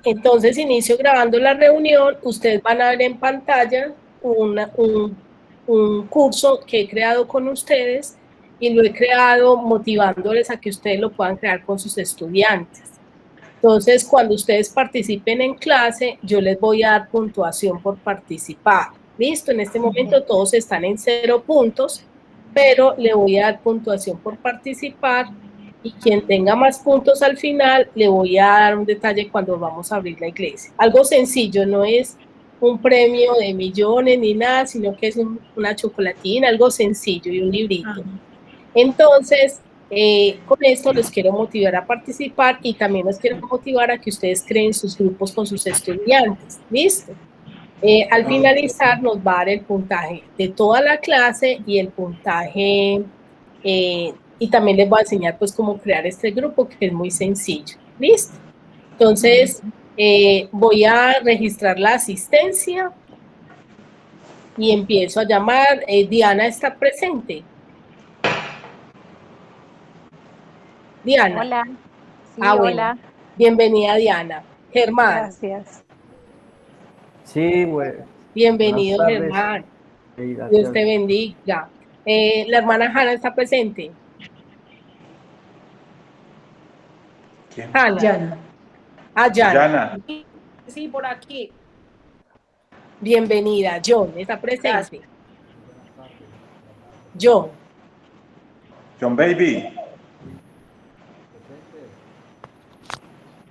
Entonces inicio grabando la reunión, ustedes van a ver en pantalla un curso que he creado con ustedes y lo he creado motivándoles a que ustedes lo puedan crear con sus estudiantes. Entonces, cuando ustedes participen en clase, yo les voy a dar puntuación por participar. Listo, en este momento todos están en 0 puntos, pero le voy a dar puntuación por participar y quien tenga más puntos al final, le voy a dar un detalle cuando vamos a abrir la iglesia. Algo sencillo, no es un premio de millones ni nada, sino que es una chocolatina, algo sencillo y un librito. Entonces, con esto les quiero motivar a participar y también les quiero motivar a que ustedes creen sus grupos con sus estudiantes. ¿Listo? Al finalizar nos va a dar el puntaje de toda la clase y el puntaje, y también les voy a enseñar pues cómo crear este grupo, que es muy sencillo. ¿Listo? Entonces, voy a registrar la asistencia y empiezo a llamar. Diana está presente. Diana. Hola. Sí, Bueno. hola. Bienvenida, Diana. Germán. Gracias. Sí, bueno. Bienvenido, Germán. Sí, Dios te bendiga. La hermana Hanna está presente. ¿Quién? Hanna. Yana. Yana. Sí, por aquí. Bienvenida. John está presente. John. John Baby.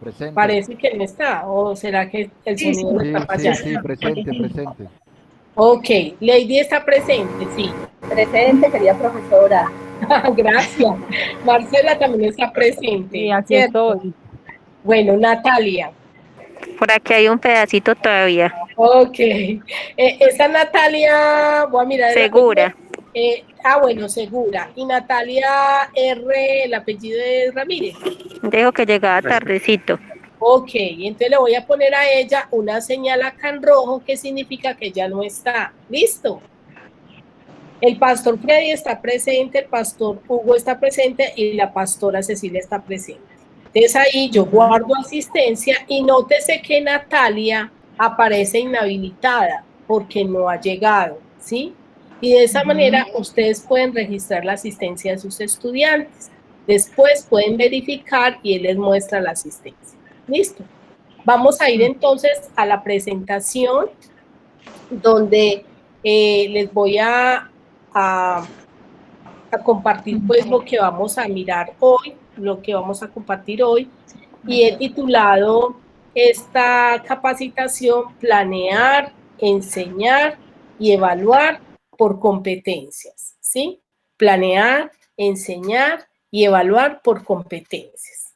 Presente. Parece que no está, o será que el sonido no está fallando. Sí, presente. Ok, Lady está presente, sí. Presente, querida profesora. Gracias. Marcela también está presente. Sí, aquí ¿cierto? estoy. Bueno, Natalia. Por aquí hay un pedacito todavía. Ok. Esta Natalia, voy a mirar. Segura. Bueno, segura. Y Natalia R, el apellido es Ramírez. Dejo que llegaba tardecito. Ok, entonces le voy a poner a ella una señal acá en rojo que significa que ya no está. ¿Listo? El pastor Freddy está presente, el pastor Hugo está presente y la pastora Cecilia está presente. Entonces ahí yo guardo asistencia y nótese que Natalia aparece inhabilitada porque no ha llegado, ¿sí? Y de esa manera ustedes pueden registrar la asistencia de sus estudiantes. Después pueden verificar y él les muestra la asistencia. ¿Listo? Vamos a ir entonces a la presentación donde les voy a compartir pues lo que vamos a mirar hoy, lo que vamos a compartir hoy, y he titulado esta capacitación Planear, Enseñar y Evaluar por Competencias, ¿sí? Planear, enseñar y evaluar por competencias.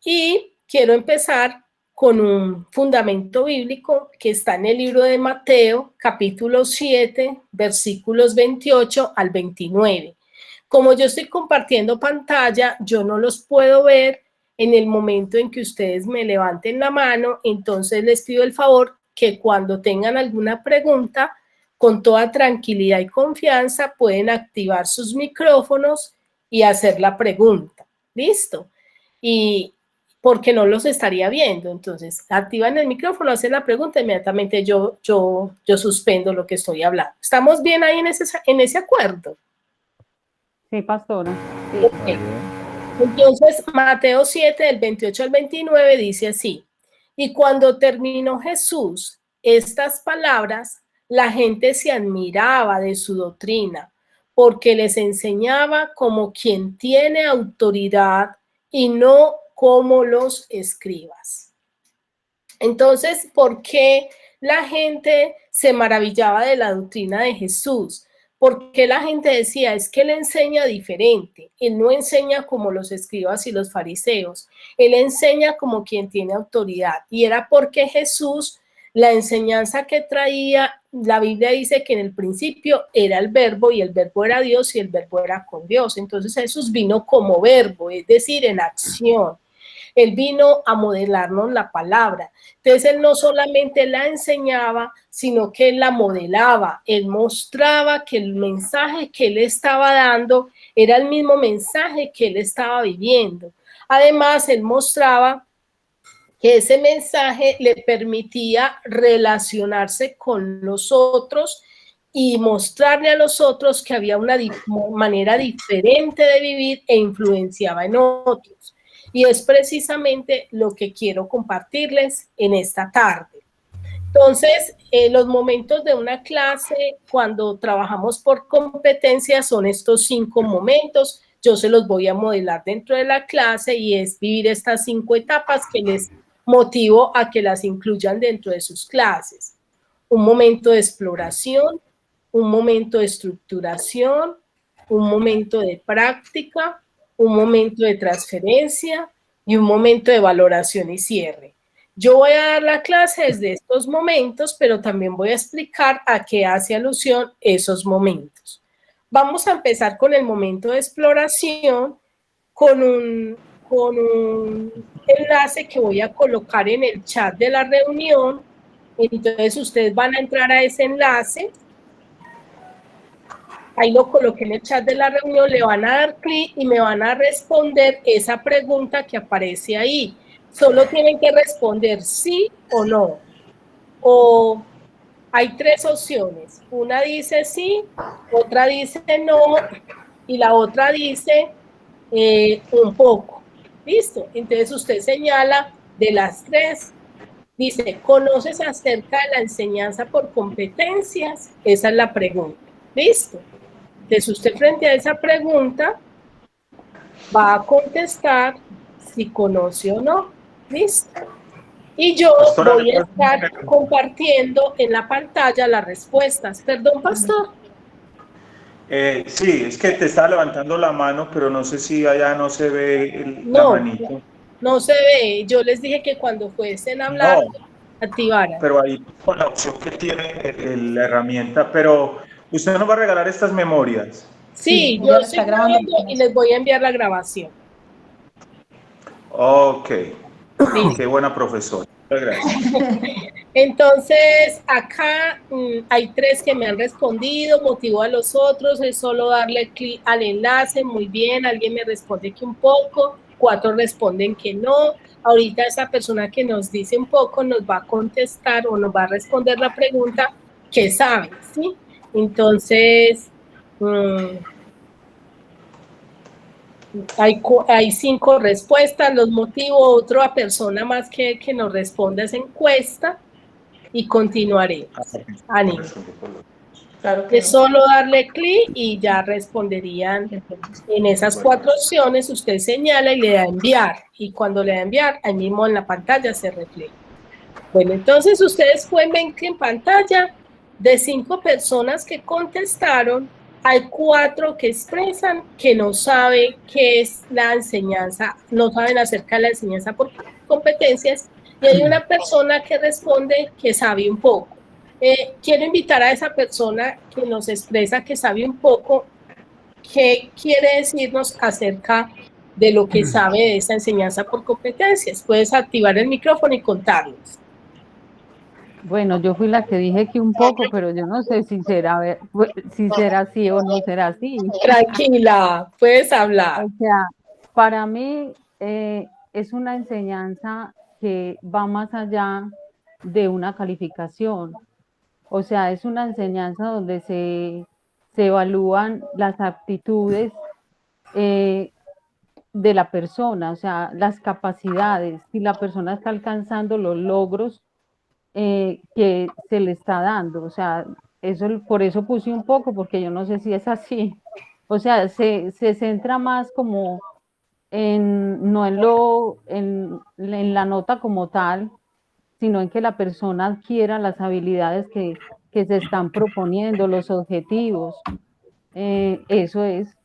Y quiero empezar con un fundamento bíblico que está en el libro de Mateo, capítulo 7, versículos 28 al 29. Como yo estoy compartiendo pantalla, yo no los puedo ver en el momento en que ustedes me levanten la mano, entonces les pido el favor que cuando tengan alguna pregunta, con toda tranquilidad y confianza, pueden activar sus micrófonos y hacer la pregunta. ¿Listo? Y porque no los estaría viendo, entonces activan el micrófono, hacen la pregunta, inmediatamente yo suspendo lo que estoy hablando. ¿Estamos bien ahí en ese acuerdo? Sí, pastora. Sí. Okay. Entonces, Mateo 7, del 28 al 29, dice así: y cuando terminó Jesús estas palabras, la gente se admiraba de su doctrina, porque les enseñaba como quien tiene autoridad y no como los escribas. Entonces, ¿por qué la gente se maravillaba de la doctrina de Jesús? Porque la gente decía, es que él enseña diferente, él no enseña como los escribas y los fariseos, él enseña como quien tiene autoridad. Y era porque Jesús, la enseñanza que traía, la Biblia dice que en el principio era el verbo y el verbo era Dios y el verbo era con Dios. Entonces Jesús vino como verbo, es decir, en acción. Él vino a modelarnos la palabra. Entonces, él no solamente la enseñaba, sino que él la modelaba. Él mostraba que el mensaje que él estaba dando era el mismo mensaje que él estaba viviendo. Además, él mostraba que ese mensaje le permitía relacionarse con los otros y mostrarle a los otros que había una manera diferente de vivir e influenciaba en otros. Y es precisamente lo que quiero compartirles en esta tarde. Entonces, los momentos de una clase, cuando trabajamos por competencias, son estos 5 momentos. Yo se los voy a modelar dentro de la clase y es vivir estas 5 etapas que les motivo a que las incluyan dentro de sus clases. Un momento de exploración, un momento de estructuración, un momento de práctica, un momento de transferencia y un momento de valoración y cierre. Yo voy a dar la clase desde estos momentos, pero también voy a explicar a qué hace alusión esos momentos. Vamos a empezar con el momento de exploración, con un enlace que voy a colocar en el chat de la reunión. Entonces, ustedes van a entrar a ese enlace. Ahí lo coloqué en el chat de la reunión, le van a dar clic y me van a responder esa pregunta que aparece ahí. Solo tienen que responder sí o no. O hay 3 opciones. Una dice sí, otra dice no y la otra dice un poco. ¿Listo? Entonces usted señala de las 3. Dice, ¿conoces acerca de la enseñanza por competencias? Esa es la pregunta. ¿Listo? Entonces usted frente a esa pregunta va a contestar si conoce o no. ¿Listo? Y yo voy a estar compartiendo en la pantalla las respuestas. Perdón, pastor. Sí, es que te estaba levantando la mano, pero no sé si allá no se ve la manito. No se ve. Yo les dije que cuando fuesen a hablar, activaran. Pero ahí con la opción que tiene la herramienta, pero usted nos va a regalar estas memorias. Sí, yo estoy grabando y les voy a enviar la grabación. Ok. Qué buena profesora. Muchas gracias. Entonces, acá hay 3 que me han respondido, motivo a los otros, es solo darle clic al enlace, muy bien, alguien me responde que un poco, 4 responden que no. Ahorita esa persona que nos dice un poco nos va a contestar o nos va a responder la pregunta que sabe, ¿sí? Entonces, hay 5 respuestas, los motivo, otra persona más que nos responda esa encuesta y continuaremos. Ánimo. Claro que es solo darle clic y ya responderían en esas 4 opciones. Usted señala y le da a enviar, y cuando le da a enviar, ahí mismo en la pantalla se refleja. Bueno, entonces ustedes pueden ver que en pantalla de 5 personas que contestaron, hay 4 que expresan que no saben qué es la enseñanza, no saben acerca de la enseñanza por competencias, y hay una persona que responde que sabe un poco. Quiero invitar a esa persona que nos expresa que sabe un poco, qué quiere decirnos acerca de lo que sabe de esa enseñanza por competencias. Puedes activar el micrófono y contarnos. Bueno, yo fui la que dije que un poco, pero yo no sé si será así o no será así. Tranquila, puedes hablar. O sea, para mí es una enseñanza que va más allá de una calificación. O sea, es una enseñanza donde se evalúan las aptitudes de la persona, o sea, las capacidades, si la persona está alcanzando los logros que se le está dando. O sea, por eso puse un poco, porque yo no sé si es así. O sea, se centra más como no en la nota como tal, sino en que la persona adquiera las habilidades que se están proponiendo, los objetivos. Eso es.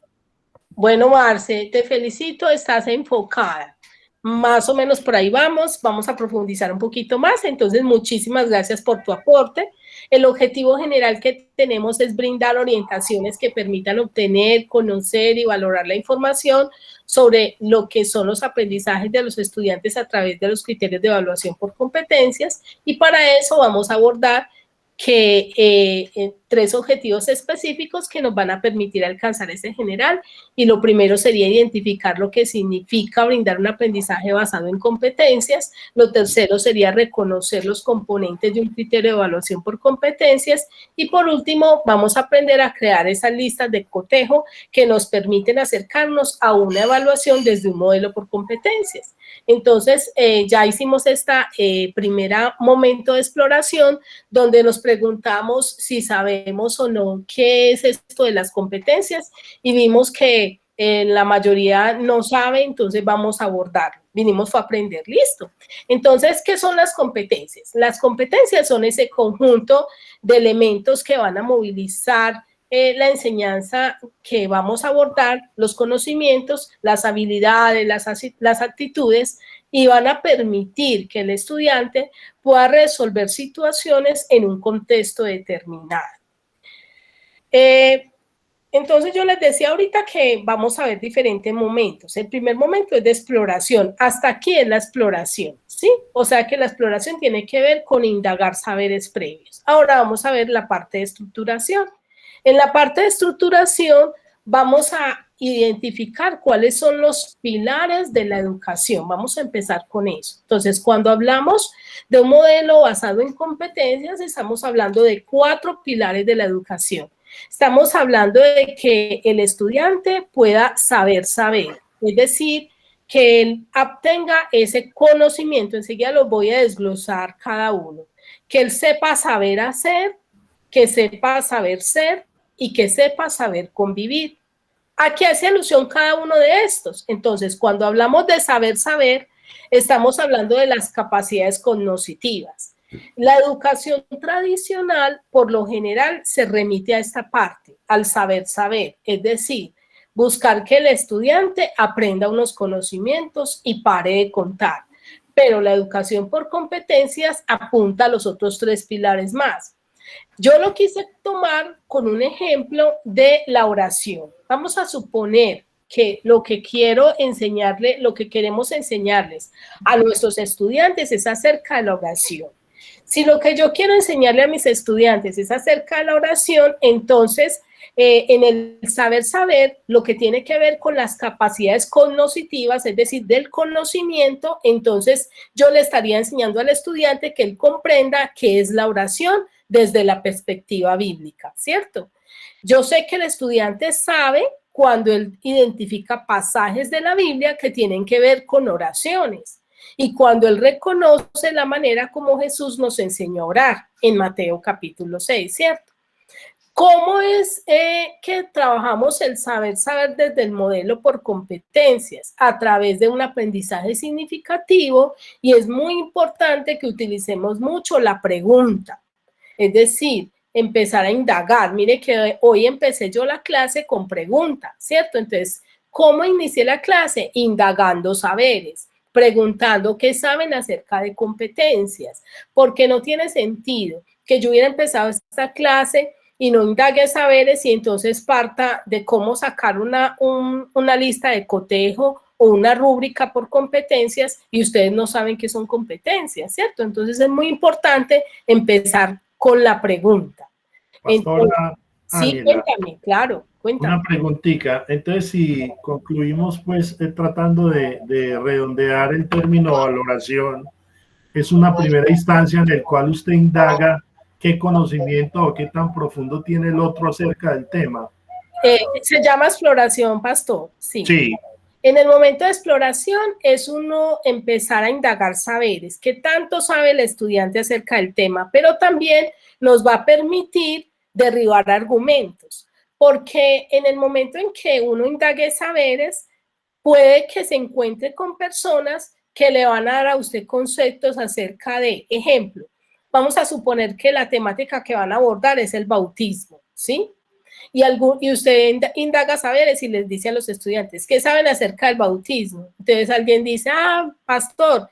Bueno, Marce, te felicito, estás enfocada. Más o menos por ahí vamos a profundizar un poquito más. Entonces, muchísimas gracias por tu aporte. El objetivo general que tenemos es brindar orientaciones que permitan obtener, conocer y valorar la información sobre lo que son los aprendizajes de los estudiantes a través de los criterios de evaluación por competencias, y para eso vamos a abordar que 3 objetivos específicos que nos van a permitir alcanzar ese general, y lo primero sería identificar lo que significa brindar un aprendizaje basado en competencias. Lo tercero sería reconocer los componentes de un criterio de evaluación por competencias, y por último vamos a aprender a crear esas listas de cotejo que nos permiten acercarnos a una evaluación desde un modelo por competencias. Entonces, ya hicimos esta primera momento de exploración donde nos preguntamos si sabemos o no qué es esto de las competencias, y vimos que la mayoría no sabe, entonces vamos a abordarlo. Vinimos a aprender, listo. Entonces, ¿qué son las competencias? Las competencias son ese conjunto de elementos que van a movilizar la enseñanza que vamos a abordar, los conocimientos, las habilidades, las actitudes, y van a permitir que el estudiante pueda resolver situaciones en un contexto determinado. Entonces yo les decía ahorita que vamos a ver diferentes momentos. El primer momento es de exploración. Hasta aquí es la exploración, ¿sí? O sea que la exploración tiene que ver con indagar saberes previos. Ahora vamos a ver la parte de estructuración. En la parte de estructuración vamos a identificar cuáles son los pilares de la educación. Vamos a empezar con eso. Entonces, cuando hablamos de un modelo basado en competencias, estamos hablando de 4 pilares de la educación. Estamos hablando de que el estudiante pueda saber, es decir, que él obtenga ese conocimiento. Enseguida los voy a desglosar cada uno. Que él sepa saber hacer, que sepa saber ser y que sepa saber convivir. ¿A qué hace alusión cada uno de estos? Entonces, cuando hablamos de saber, estamos hablando de las capacidades cognitivas. La educación tradicional, por lo general, se remite a esta parte, al saber, es decir, buscar que el estudiante aprenda unos conocimientos y pare de contar. Pero la educación por competencias apunta a los otros 3 pilares más. Yo lo quise tomar con un ejemplo de la oración. Vamos a suponer que lo que quiero enseñarle, lo que queremos enseñarles a nuestros estudiantes es acerca de la oración. Si lo que yo quiero enseñarle a mis estudiantes es acerca de la oración, entonces en el saber, lo que tiene que ver con las capacidades cognitivas, es decir, del conocimiento, entonces yo le estaría enseñando al estudiante que él comprenda qué es la oración desde la perspectiva bíblica, ¿cierto? Yo sé que el estudiante sabe cuando él identifica pasajes de la Biblia que tienen que ver con oraciones, y cuando él reconoce la manera como Jesús nos enseñó a orar en Mateo capítulo 6, ¿cierto? ¿Cómo es que trabajamos el saber desde el modelo por competencias? A través de un aprendizaje significativo, y es muy importante que utilicemos mucho la pregunta. Es decir, empezar a indagar. Mire que hoy empecé yo la clase con preguntas, ¿cierto? Entonces, ¿cómo inicié la clase? Indagando saberes, preguntando qué saben acerca de competencias, porque no tiene sentido que yo hubiera empezado esta clase y no indague saberes y entonces parta de cómo sacar una lista de cotejo o una rúbrica por competencias y ustedes no saben qué son competencias, ¿cierto? Entonces es muy importante empezar con la pregunta. Pastora sí, Ángela, cuéntame, claro, cuéntame. una preguntita. Entonces, si concluimos pues tratando de redondear el término valoración, es una primera instancia en la cual usted indaga qué conocimiento o qué tan profundo tiene el otro acerca del tema. Se llama exploración, pastor. Sí. Sí. En el momento de exploración es uno empezar a indagar saberes, qué tanto sabe el estudiante acerca del tema, pero también nos va a permitir derribar argumentos, porque en el momento en que uno indague saberes, puede que se encuentre con personas que le van a dar a usted conceptos acerca de, ejemplo, vamos a suponer que la temática que van a abordar es el bautismo, ¿sí? Y usted indaga saberes y les dice a los estudiantes, ¿qué saben acerca del bautismo? Entonces alguien dice, pastor,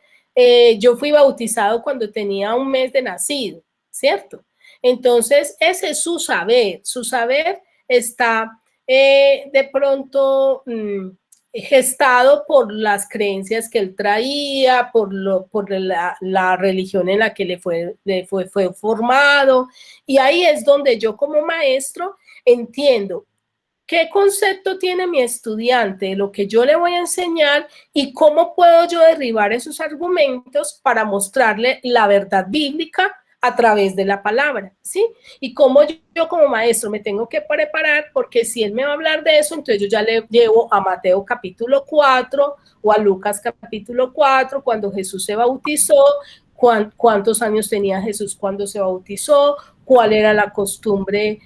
yo fui bautizado cuando tenía 1 mes de nacido, ¿cierto? Entonces ese es su saber está de pronto gestado por las creencias que él traía, por la religión en la que fue formado, y ahí es donde yo como maestro entiendo qué concepto tiene mi estudiante de lo que yo le voy a enseñar y cómo puedo yo derribar esos argumentos para mostrarle la verdad bíblica a través de la palabra, ¿sí? Y cómo yo como maestro me tengo que preparar, porque si él me va a hablar de eso, entonces yo ya le llevo a Mateo capítulo 4 o a Lucas capítulo 4, cuando Jesús se bautizó, cuántos años tenía Jesús cuando se bautizó, cuál era la costumbre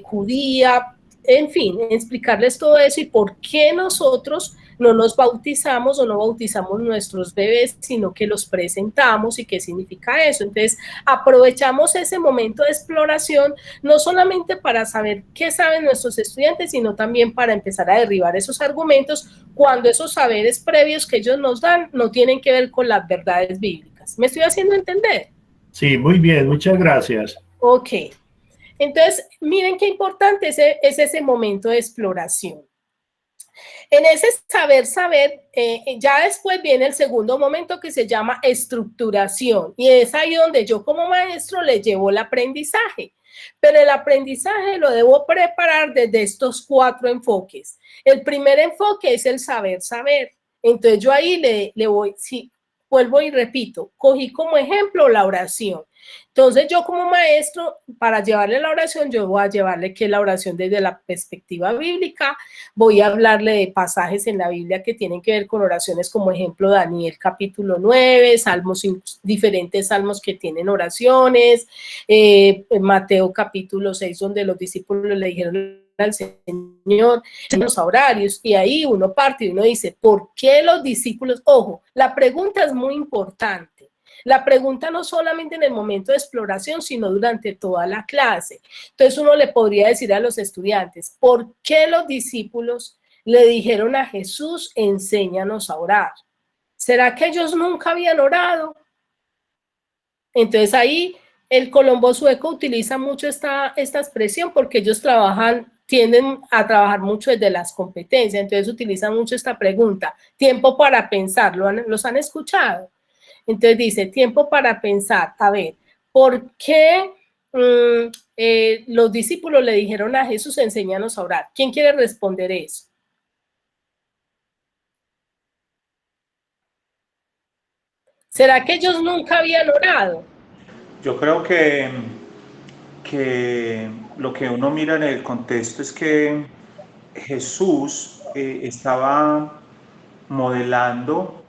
judía, en fin, explicarles todo eso y por qué nosotros no nos bautizamos o no bautizamos nuestros bebés, sino que los presentamos y qué significa eso. Entonces, aprovechamos ese momento de exploración, no solamente para saber qué saben nuestros estudiantes, sino también para empezar a derribar esos argumentos cuando esos saberes previos que ellos nos dan no tienen que ver con las verdades bíblicas. ¿Me estoy haciendo entender? Sí, muy bien, muchas gracias. Ok. Entonces, miren qué importante es ese momento de exploración. En ese saber, ya después viene el segundo momento que se llama estructuración, y es ahí donde yo como maestro le llevo el aprendizaje, pero el aprendizaje lo debo preparar desde estos 4 enfoques. El primer enfoque es el saber. Entonces yo ahí le voy, sí, vuelvo y repito, cogí como ejemplo la oración. Entonces yo como maestro, para llevarle la oración, yo voy a llevarle que la oración desde la perspectiva bíblica, voy a hablarle de pasajes en la Biblia que tienen que ver con oraciones, como ejemplo Daniel capítulo 9, salmos, diferentes salmos que tienen oraciones, Mateo capítulo 6, donde los discípulos le dijeron al Señor, los horarios, y ahí uno parte y uno dice, ¿por qué los discípulos? Ojo, la pregunta es muy importante. La pregunta no solamente en el momento de exploración, sino durante toda la clase. Entonces uno le podría decir a los estudiantes, ¿por qué los discípulos le dijeron a Jesús, enséñanos a orar? ¿Será que ellos nunca habían orado? Entonces ahí el Colombo sueco utiliza mucho esta expresión porque ellos tienden a trabajar mucho desde las competencias, entonces utilizan mucho esta pregunta, tiempo para pensar, ¿los han escuchado? Entonces dice, tiempo para pensar, a ver, ¿por qué los discípulos le dijeron a Jesús, enséñanos a orar? ¿Quién quiere responder eso? ¿Será que ellos nunca habían orado? Yo creo que lo que uno mira en el contexto es que Jesús estaba modelando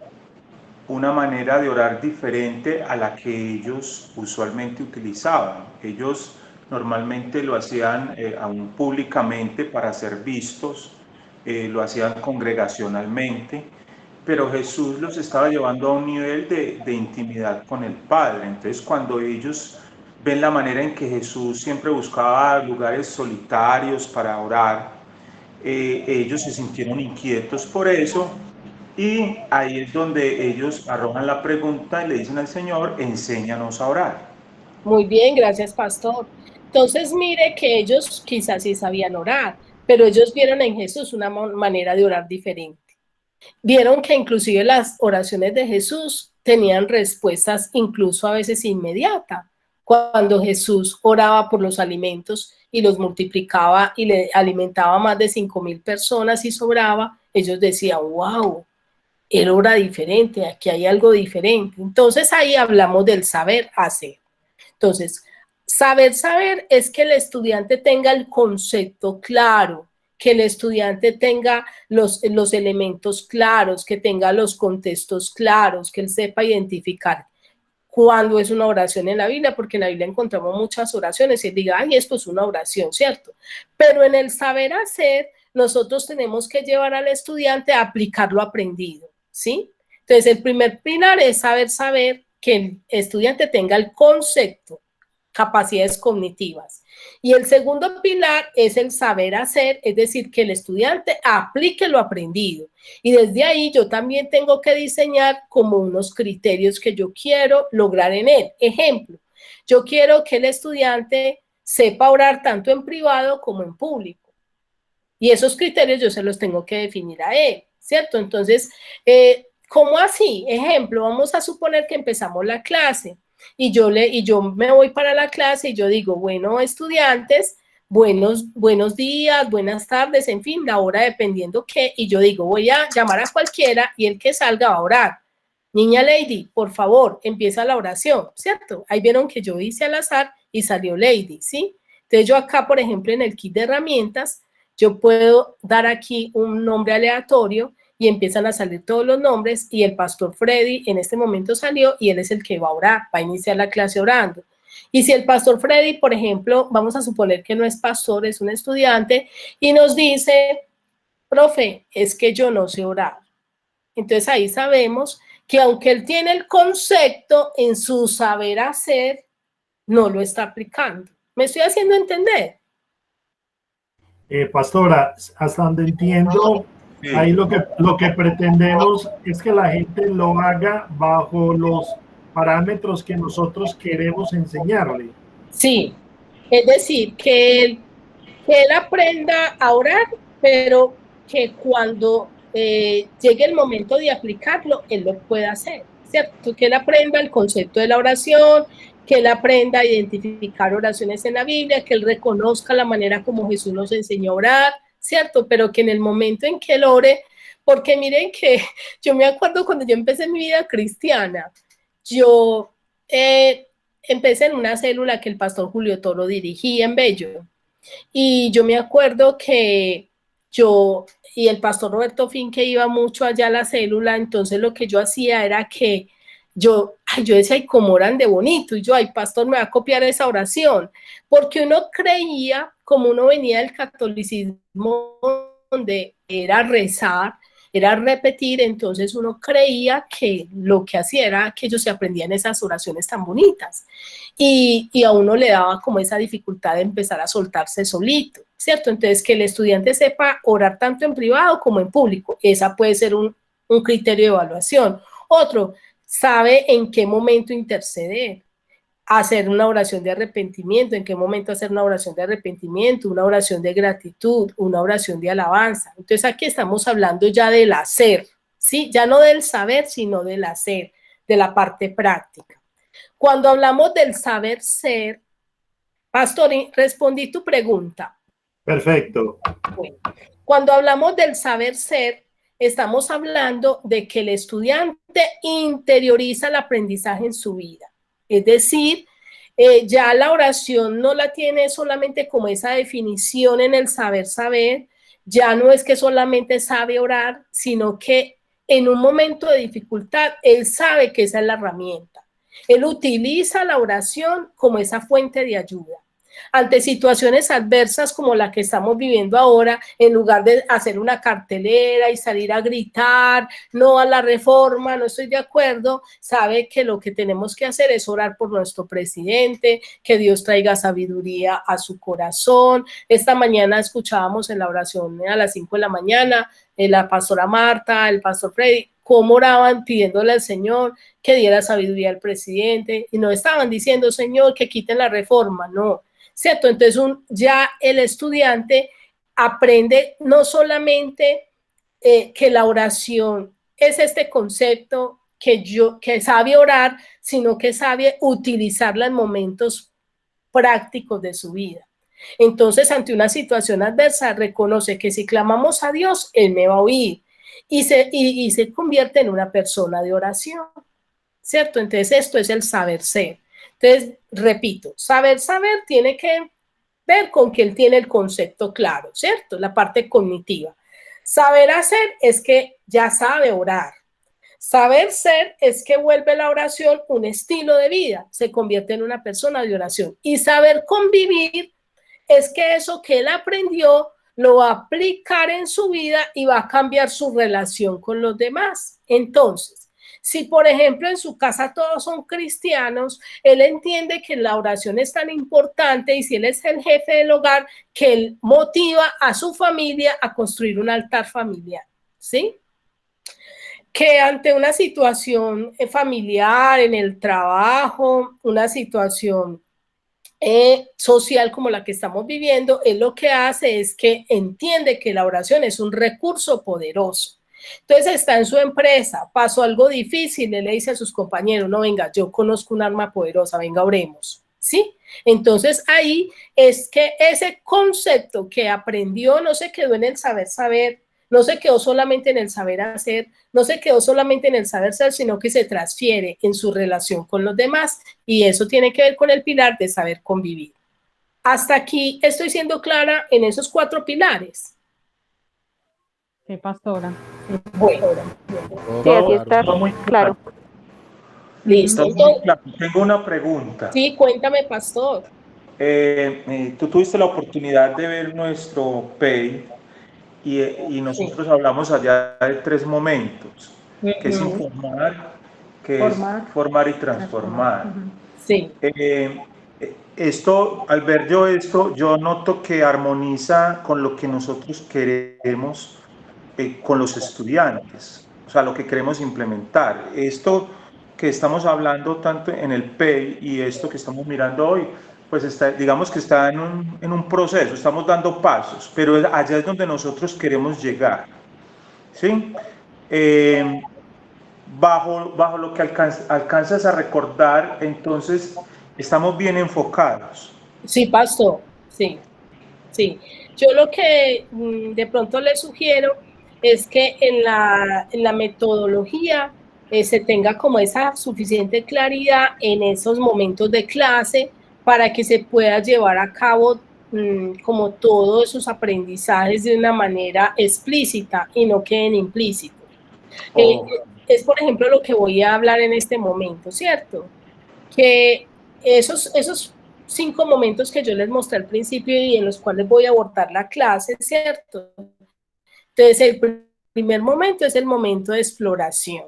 una manera de orar diferente a la que ellos usualmente utilizaban. Ellos normalmente lo hacían aún públicamente para ser vistos, lo hacían congregacionalmente, pero Jesús los estaba llevando a un nivel de intimidad con el Padre. Entonces, cuando ellos ven la manera en que Jesús siempre buscaba lugares solitarios para orar, ellos se sintieron inquietos por eso, y ahí es donde ellos arrojan la pregunta y le dicen al Señor, enséñanos a orar. Muy bien, gracias, pastor. Entonces, mire que ellos quizás sí sabían orar, pero ellos vieron en Jesús una manera de orar diferente. Vieron que inclusive las oraciones de Jesús tenían respuestas incluso a veces inmediatas. Cuando Jesús oraba por los alimentos y los multiplicaba y le alimentaba a más de 5,000 personas y sobraba, ellos decían, wow, él ora diferente, aquí hay algo diferente. Entonces ahí hablamos del saber hacer. Entonces, saber es que el estudiante tenga el concepto claro, que el estudiante tenga los elementos claros, que tenga los contextos claros, que él sepa identificar cuándo es una oración en la Biblia, porque en la Biblia encontramos muchas oraciones y él diga, ay, esto es una oración, ¿cierto? Pero en el saber hacer, nosotros tenemos que llevar al estudiante a aplicar lo aprendido, ¿sí? Entonces, el primer pilar es saber que el estudiante tenga el concepto, capacidades cognitivas. Y el segundo pilar es el saber hacer, es decir, que el estudiante aplique lo aprendido. Y desde ahí yo también tengo que diseñar como unos criterios que yo quiero lograr en él. Ejemplo, yo quiero que el estudiante sepa orar tanto en privado como en público. Y esos criterios yo se los tengo que definir a él. ¿cierto? Entonces, ¿cómo así? Ejemplo, vamos a suponer que empezamos la clase y yo me voy para la clase y yo digo, bueno, estudiantes, buenos días, buenas tardes, en fin, la hora dependiendo qué, y yo digo, voy a llamar a cualquiera y el que salga va a orar. Niña Lady, por favor, empieza la oración, ¿cierto? Ahí vieron que yo hice al azar y salió Lady, ¿sí? Entonces yo acá, por ejemplo, en el kit de herramientas, yo puedo dar aquí un nombre aleatorio y empiezan a salir todos los nombres y el pastor Freddy en este momento salió y él es el que va a orar, va a iniciar la clase orando. Y si el pastor Freddy, por ejemplo, vamos a suponer que no es pastor, es un estudiante y nos dice, profe, es que yo no sé orar. Entonces ahí sabemos que aunque él tiene el concepto en su saber hacer, no lo está aplicando. ¿Me estoy haciendo entender? Pastora, hasta donde entiendo, Sí. ahí lo que pretendemos es que la gente lo haga bajo los parámetros que nosotros queremos enseñarle. Sí, es decir, que él aprenda a orar, pero que cuando llegue el momento de aplicarlo, él lo pueda hacer, ¿cierto? Que él aprenda el concepto de la oración, que él aprenda a identificar oraciones en la Biblia, que él reconozca la manera como Jesús nos enseñó a orar, ¿cierto? Pero que en el momento en que él ore, porque miren que yo me acuerdo cuando yo empecé mi vida cristiana, yo empecé en una célula que el pastor Julio Toro dirigía en Bello. Y yo me acuerdo que yo y el pastor Roberto Fin, que iba mucho allá a la célula, entonces lo que yo hacía era que yo decía, ay, cómo oran de bonito, y yo, ay, pastor, me va a copiar esa oración, porque uno creía, como uno venía del catolicismo, donde era rezar, era repetir, entonces uno creía que lo que hacía era que ellos se aprendían esas oraciones tan bonitas y a uno le daba como esa dificultad de empezar a soltarse solito, ¿cierto? Entonces que el estudiante sepa orar tanto en privado como en público, esa puede ser un criterio de evaluación. Otro, sabe en qué momento interceder, hacer una oración de arrepentimiento, en qué momento hacer una oración de arrepentimiento, una oración de gratitud, una oración de alabanza. Entonces aquí estamos hablando ya del hacer, ¿sí? Ya no del saber, sino del hacer, de la parte práctica. Cuando hablamos del saber ser, Pastori, respondí tu pregunta. Perfecto. Bueno, cuando hablamos del saber ser, estamos hablando de que el estudiante interioriza el aprendizaje en su vida. Es decir, ya la oración no la tiene solamente como esa definición en el saber saber, ya no es que solamente sabe orar, sino que en un momento de dificultad, él sabe que esa es la herramienta. Él utiliza la oración como esa fuente de ayuda. Ante situaciones adversas como la que estamos viviendo ahora, en lugar de hacer una cartelera y salir a gritar, no a la reforma, no estoy de acuerdo, sabe que lo que tenemos que hacer es orar por nuestro presidente, que Dios traiga sabiduría a su corazón. Esta mañana escuchábamos en la oración a las 5 de la mañana, la pastora Marta, el pastor Freddy, cómo oraban pidiéndole al Señor que diera sabiduría al presidente, y no estaban diciendo, Señor, que quiten la reforma, no, ¿cierto? Entonces ya el estudiante aprende no solamente que la oración es este concepto que sabe orar, sino que sabe utilizarla en momentos prácticos de su vida. Entonces, ante una situación adversa, reconoce que si clamamos a Dios, Él me va a oír y se convierte en una persona de oración, ¿cierto? Entonces, esto es el saber ser. Entonces, repito, saber tiene que ver con que él tiene el concepto claro, ¿cierto? La parte cognitiva. Saber hacer es que ya sabe orar. Saber ser es que vuelve la oración un estilo de vida, se convierte en una persona de oración. Y saber convivir es que eso que él aprendió lo va a aplicar en su vida y va a cambiar su relación con los demás. Entonces, si por ejemplo en su casa todos son cristianos, él entiende que la oración es tan importante y si él es el jefe del hogar, que él motiva a su familia a construir un altar familiar, ¿sí? Que ante una situación familiar, en el trabajo, una situación social como la que estamos viviendo, él lo que hace es que entiende que la oración es un recurso poderoso. Entonces está en su empresa, pasó algo difícil, él le dice a sus compañeros, no, venga, yo conozco un arma poderosa, venga, oremos, ¿sí? Entonces ahí es que ese concepto que aprendió no se quedó en el saber, no se quedó solamente en el saber hacer, no se quedó solamente en el saber ser, sino que se transfiere en su relación con los demás, y eso tiene que ver con el pilar de saber convivir. Hasta aquí estoy siendo clara en esos 4 pilares. Sí, pastora. Bueno, Sí, así está Todo muy claro. listo. Todo muy claro. Tengo una pregunta. Sí, cuéntame, pastor. Tú tuviste la oportunidad de ver nuestro PEI y nosotros hablamos allá de 3 momentos, que es informar, que es formar y transformar. Sí. Esto, al ver yo esto, yo noto que armoniza con lo que nosotros queremos con los estudiantes, o sea, lo que queremos implementar. Esto que estamos hablando tanto en el PEI y esto que estamos mirando hoy, pues está, digamos que está en un proceso, estamos dando pasos, pero allá es donde nosotros queremos llegar, ¿sí? Bajo lo que alcanzas a recordar, entonces estamos bien enfocados. Sí, pastor, sí, sí. Yo lo que de pronto le sugiero es que en la metodología se tenga como esa suficiente claridad en esos momentos de clase para que se pueda llevar a cabo como todos esos aprendizajes de una manera explícita y no queden implícitos. Es, por ejemplo, lo que voy a hablar en este momento, ¿cierto? Que esos 5 momentos que yo les mostré al principio y en los cuales voy a abordar la clase, ¿cierto? Entonces, el primer momento es el momento de exploración.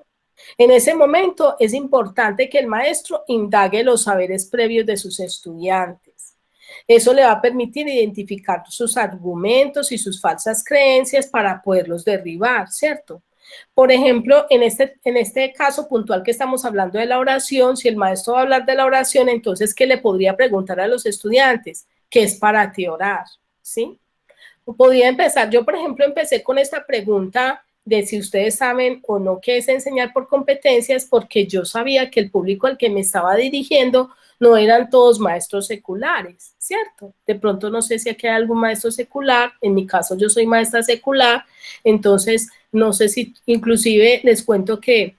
En ese momento es importante que el maestro indague los saberes previos de sus estudiantes. Eso le va a permitir identificar sus argumentos y sus falsas creencias para poderlos derribar, ¿cierto? Por ejemplo, en este caso puntual que estamos hablando de la oración, si el maestro va a hablar de la oración, entonces, ¿qué le podría preguntar a los estudiantes? ¿Qué es para ti orar? ¿Sí? Podría empezar, yo por ejemplo empecé con esta pregunta de si ustedes saben o no qué es enseñar por competencias, porque yo sabía que el público al que me estaba dirigiendo no eran todos maestros seculares, ¿cierto? De pronto no sé si aquí hay algún maestro secular, en mi caso yo soy maestra secular, entonces no sé si inclusive les cuento que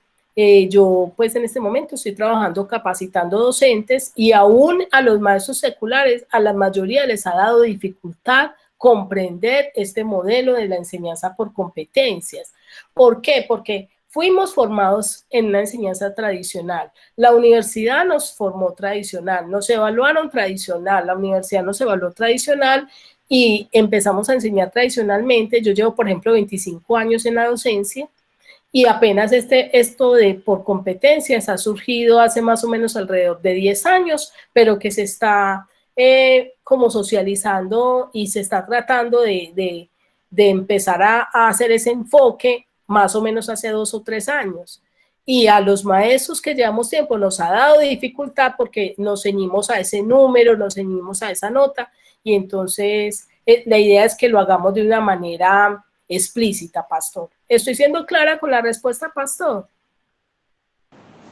yo pues en este momento estoy trabajando capacitando docentes y aún a los maestros seculares, a la mayoría les ha dado dificultad comprender este modelo de la enseñanza por competencias. ¿Por qué? Porque fuimos formados en una enseñanza tradicional. La universidad nos formó tradicional, nos evaluaron tradicional, la universidad nos evaluó tradicional y empezamos a enseñar tradicionalmente. Yo llevo, por ejemplo, 25 años en la docencia y apenas esto de por competencias ha surgido hace más o menos alrededor de 10 años, pero que se está como socializando y se está tratando de empezar a hacer ese enfoque más o menos hace 2 o 3 años. Y a los maestros que llevamos tiempo nos ha dado dificultad porque nos ceñimos a ese número, nos ceñimos a esa nota y entonces la idea es que lo hagamos de una manera explícita, pastor. ¿Estoy siendo clara con la respuesta, pastor?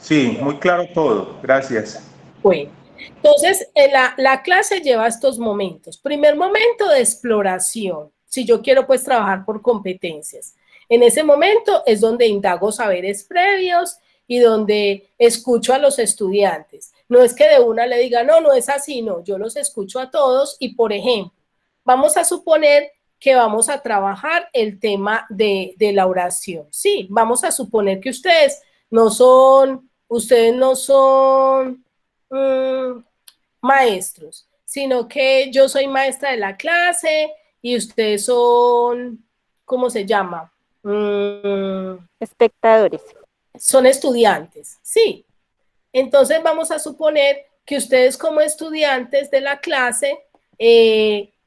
Sí, muy claro todo. Gracias. Bueno, entonces la clase lleva estos momentos. Primer momento de exploración, si yo quiero pues trabajar por competencias. En ese momento es donde indago saberes previos y donde escucho a los estudiantes. No es que de una le diga, no, no es así, no, yo los escucho a todos y, por ejemplo, vamos a suponer que vamos a trabajar el tema de la oración. Sí, vamos a suponer que ustedes no son maestros, sino que yo soy maestra de la clase y ustedes son, ¿cómo se llama? Espectadores. Son estudiantes, sí. Entonces vamos a suponer que ustedes como estudiantes de la clase,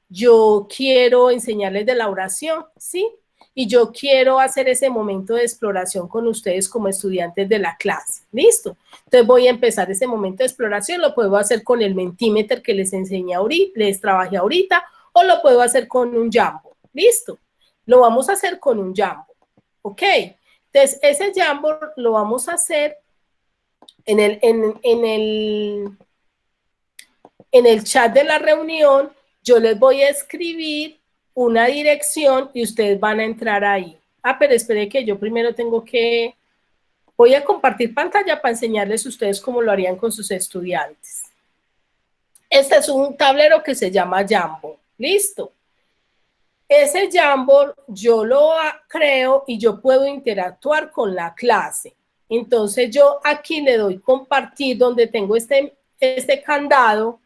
yo quiero enseñarles de la oración, ¿sí? Y yo quiero hacer ese momento de exploración con ustedes como estudiantes de la clase, ¿listo? Entonces voy a empezar ese momento de exploración, lo puedo hacer con el Mentimeter que les enseñé ahorita, les trabajé ahorita, o lo puedo hacer con un Jamboard, ¿listo? Lo vamos a hacer con un Jamboard, ¿ok? Entonces, ese Jamboard lo vamos a hacer en el chat de la reunión. Yo les voy a escribir una dirección y ustedes van a entrar ahí. Ah, pero espere que yo primero tengo que... Voy a compartir pantalla para enseñarles a ustedes cómo lo harían con sus estudiantes. Este es un tablero que se llama Jamboard. ¿Listo? Ese Jamboard yo lo creo y yo puedo interactuar con la clase. Entonces yo aquí le doy compartir donde tengo este candado.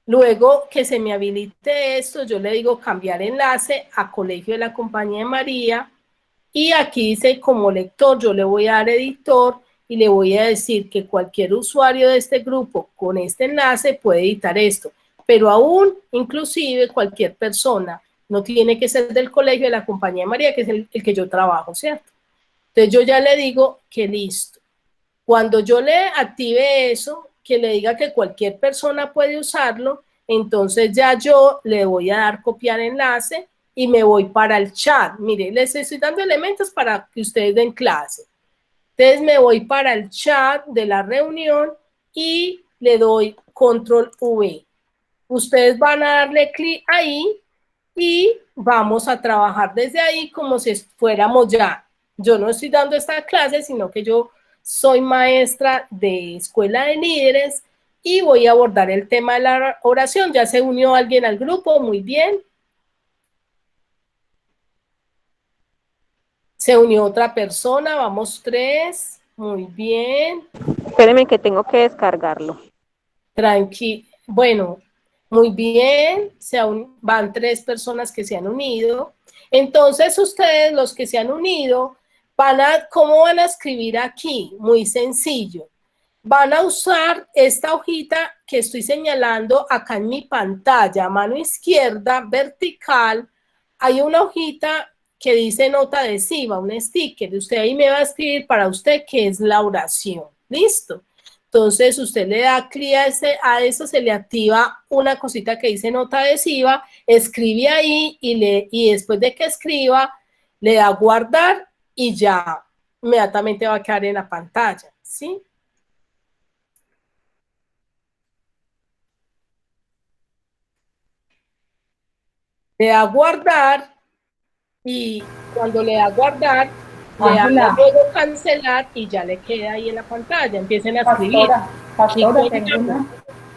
Luego que se me habilite esto, yo le digo cambiar enlace a Colegio de la Compañía de María. Y aquí dice como lector, yo le voy a dar editor y le voy a decir que cualquier usuario de este grupo con este enlace puede editar esto. Pero aún, inclusive, cualquier persona, no tiene que ser del Colegio de la Compañía de María, que es el que yo trabajo, ¿cierto? Entonces yo ya le digo que listo. Cuando yo le active eso, que le diga que cualquier persona puede usarlo, entonces ya yo le voy a dar copiar enlace y me voy para el chat. Mire, les estoy dando elementos para que ustedes den clase. Entonces me voy para el chat de la reunión y le doy control V. Ustedes van a darle clic ahí y vamos a trabajar desde ahí como si fuéramos ya. Yo no estoy dando esta clase, sino que yo soy maestra de Escuela de Líderes y voy a abordar el tema de la oración. ¿Ya se unió alguien al grupo? Muy bien. Se unió otra persona, vamos 3. Muy bien. Espéreme que tengo que descargarlo. Tranquilo. Bueno, muy bien. Van 3 personas que se han unido. Entonces, ustedes, los que se han unido, ¿cómo van a escribir aquí? Muy sencillo. Van a usar esta hojita que estoy señalando acá en mi pantalla, mano izquierda, vertical. Hay una hojita que dice nota adhesiva, un sticker. Usted ahí me va a escribir para usted qué es la oración. ¿Listo? Entonces, usted le da clic a eso, se le activa una cosita que dice nota adhesiva, escribe ahí y después de que escriba, le da guardar y ya inmediatamente va a quedar en la pantalla, ¿sí? Le da guardar y cuando le da guardar, le da luego cancelar y ya le queda ahí en la pantalla. Empiecen a escribir. Pastora,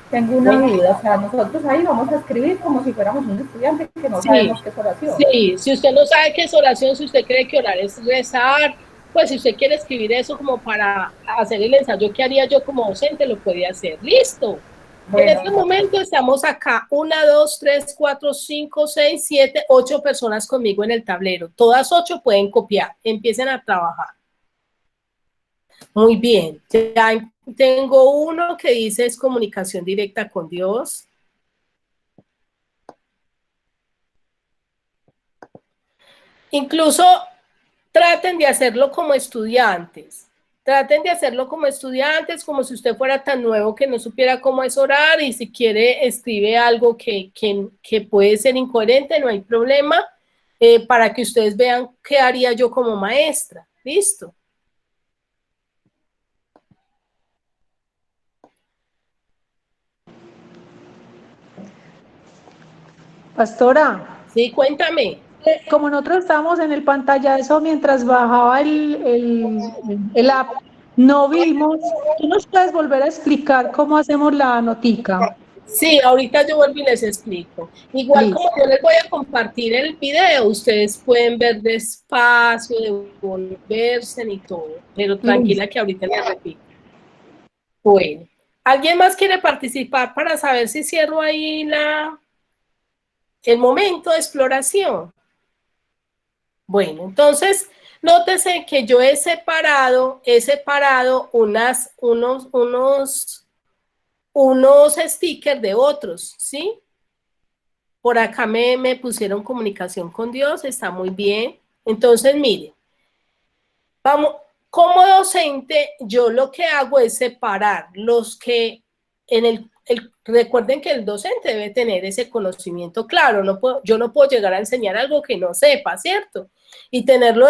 tengo una duda. O sea, nosotros ahí vamos a escribir como si fuéramos un estudiante que no sabemos qué es oración. Sí, si usted no sabe qué es oración, si usted cree que orar es rezar, pues si usted quiere escribir eso como para hacer el ensayo que haría yo como docente, lo puede hacer. ¡Listo! Bueno. En este momento estamos acá, 1, 2, 3, 4, 5, 6, 7, 8 personas conmigo en el tablero. Todas 8 pueden copiar, empiecen a trabajar. Muy bien, ya tengo uno que dice es comunicación directa con Dios. Incluso traten de hacerlo como estudiantes. Traten de hacerlo como estudiantes, como si usted fuera tan nuevo que no supiera cómo es orar y si quiere escribe algo que puede ser incoherente, no hay problema, para que ustedes vean qué haría yo como maestra. ¿Listo? Pastora. Sí, cuéntame. Como nosotros estábamos en el pantallazo mientras bajaba el app, no vimos. ¿Tú nos puedes volver a explicar cómo hacemos la notica? Sí, ahorita yo vuelvo y les explico. Igual como yo les voy a compartir el video, ustedes pueden ver despacio, devolverse y todo, pero tranquila que ahorita les repito. Bueno, ¿alguien más quiere participar para saber si cierro ahí el momento de exploración? Bueno, entonces, nótese que yo he separado unos stickers de otros, ¿sí? Por acá me pusieron comunicación con Dios, está muy bien. Entonces, mire, vamos, como docente, yo lo que hago es separar los que recuerden que el docente debe tener ese conocimiento claro. Yo no puedo llegar a enseñar algo que no sepa, ¿cierto? Y tenerlo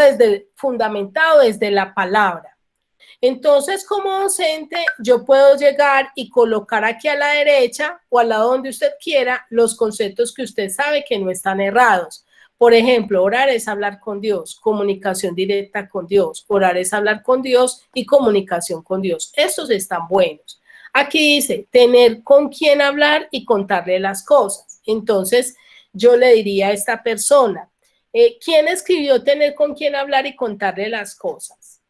fundamentado desde la palabra. Entonces, como docente, yo puedo llegar y colocar aquí a la derecha o al lado donde usted quiera los conceptos que usted sabe que no están errados. Por ejemplo, orar es hablar con Dios, comunicación directa con Dios. Orar es hablar con Dios y comunicación con Dios. Estos están buenos. Aquí dice, tener con quién hablar y contarle las cosas. Entonces, yo le diría a esta persona, ¿quién escribió tener con quién hablar y contarle las cosas?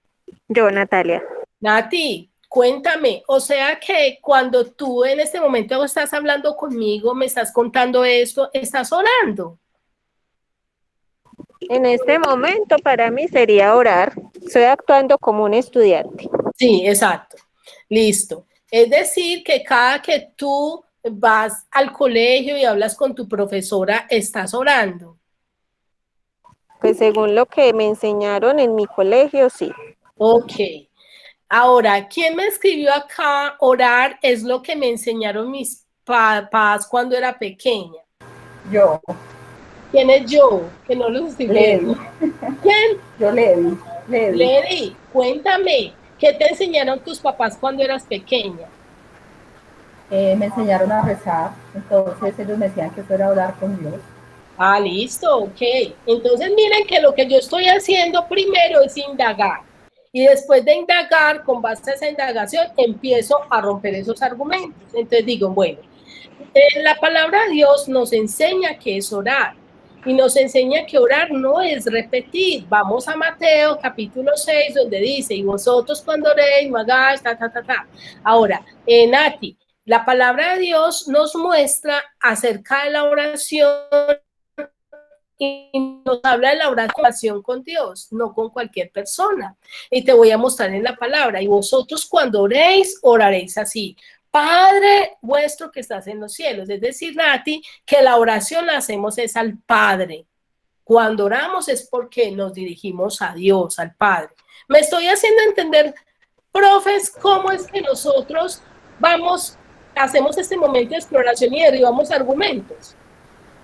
Yo, Natalia. Nati, cuéntame, o sea que cuando tú en este momento estás hablando conmigo, me estás contando esto, ¿estás orando? En este momento para mí sería orar. Estoy actuando como un estudiante. Sí, exacto. Listo. Es decir, que cada que tú vas al colegio y hablas con tu profesora, estás orando. Pues según lo que me enseñaron en mi colegio, sí. Ok. Ahora, ¿quién me escribió acá? Orar es lo que me enseñaron mis papás cuando era pequeña. Yo. ¿Quién es yo? Que no lo estoy viendo. ¿Quién? Yo, Levi. Levi, cuéntame, ¿qué te enseñaron tus papás cuando eras pequeña? Me enseñaron a rezar, entonces ellos me decían que eso era orar con Dios. Ah, listo, ok. Entonces miren que lo que yo estoy haciendo primero es indagar. Y después de indagar, con base a esa indagación, empiezo a romper esos argumentos. Entonces digo, bueno, la palabra de Dios nos enseña qué es orar. Y nos enseña que orar no es repetir. Vamos a Mateo capítulo 6, donde dice, y vosotros cuando oréis, no hagáis, Ahora, Nati, la palabra de Dios nos muestra acerca de la oración y nos habla de la oración con Dios, no con cualquier persona. Y te voy a mostrar en la palabra, y vosotros cuando oréis, oraréis así. Padre vuestro que estás en los cielos. Es decir, Nati, que la oración la hacemos es al Padre. Cuando oramos es porque nos dirigimos a Dios, al Padre. Me estoy haciendo entender, profes, cómo es que nosotros hacemos este momento de exploración y derribamos argumentos.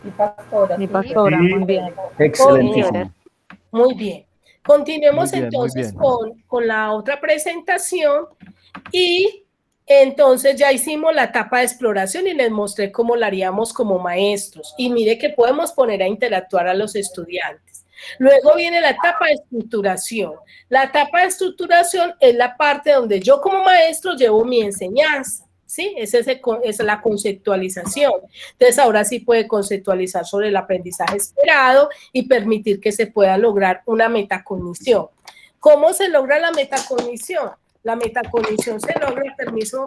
Mi pastora. Mi pastora, Sí. muy bien. Excelentísimo. Muy bien. Continuemos Muy bien, entonces muy bien. con la otra presentación y entonces ya hicimos la etapa de exploración y les mostré cómo la haríamos como maestros. Y mire que podemos poner a interactuar a los estudiantes. Luego viene la etapa de estructuración. La etapa de estructuración es la parte donde yo como maestro llevo mi enseñanza. ¿Sí? Es la conceptualización. Entonces, ahora sí puede conceptualizar sobre el aprendizaje esperado y permitir que se pueda lograr una metacognición. ¿Cómo se logra la metacognición? La metacognición se logra, permiso,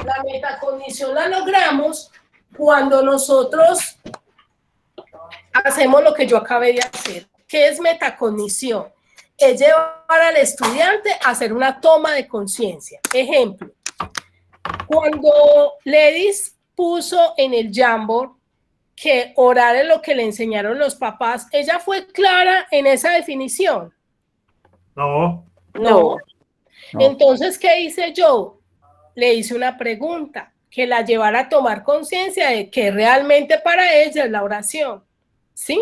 la metacognición la logramos cuando nosotros hacemos lo que yo acabé de hacer. ¿Qué es metacognición? Es llevar al estudiante a hacer una toma de conciencia. Ejemplo, cuando Ledis puso en el Jamboard que orar es lo que le enseñaron los papás, ¿ella fue clara en esa definición? No. No. Entonces, ¿qué hice yo? Le hice una pregunta que la llevara a tomar conciencia de que realmente para ella es la oración. ¿Sí?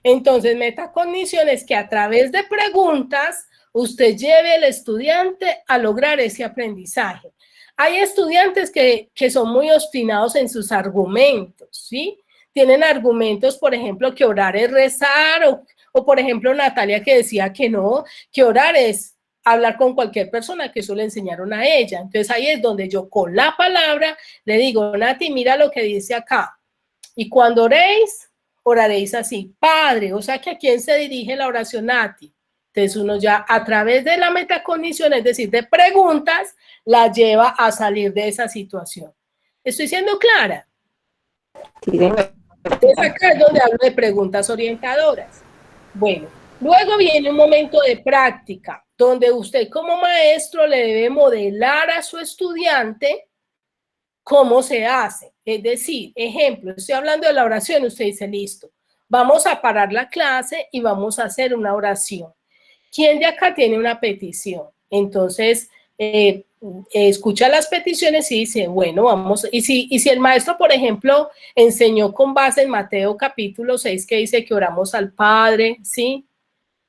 Entonces, metacognición es que a través de preguntas usted lleve al estudiante a lograr ese aprendizaje. Hay estudiantes que son muy obstinados en sus argumentos, ¿sí? Tienen argumentos, por ejemplo, que orar es rezar, o por ejemplo, Natalia que decía que no, que orar es hablar con cualquier persona, que eso le enseñaron a ella. Entonces, ahí es donde yo con la palabra le digo, Nati, mira lo que dice acá. Y cuando oréis, oraréis así, Padre, o sea que a quién se dirige la oración, Nati. Entonces uno ya a través de la metacognición, es decir, de preguntas, la lleva a salir de esa situación. ¿Estoy siendo clara? Sí. Entonces acá es donde hablo de preguntas orientadoras. Bueno, luego viene un momento de práctica, donde usted como maestro le debe modelar a su estudiante cómo se hace. Es decir, ejemplo, estoy hablando de la oración, usted dice, listo, vamos a parar la clase y vamos a hacer una oración. ¿quién de acá tiene una petición? Entonces, escucha las peticiones y dice, bueno, vamos, y si el maestro, por ejemplo, enseñó con base en Mateo capítulo 6, que dice que oramos al Padre, ¿sí?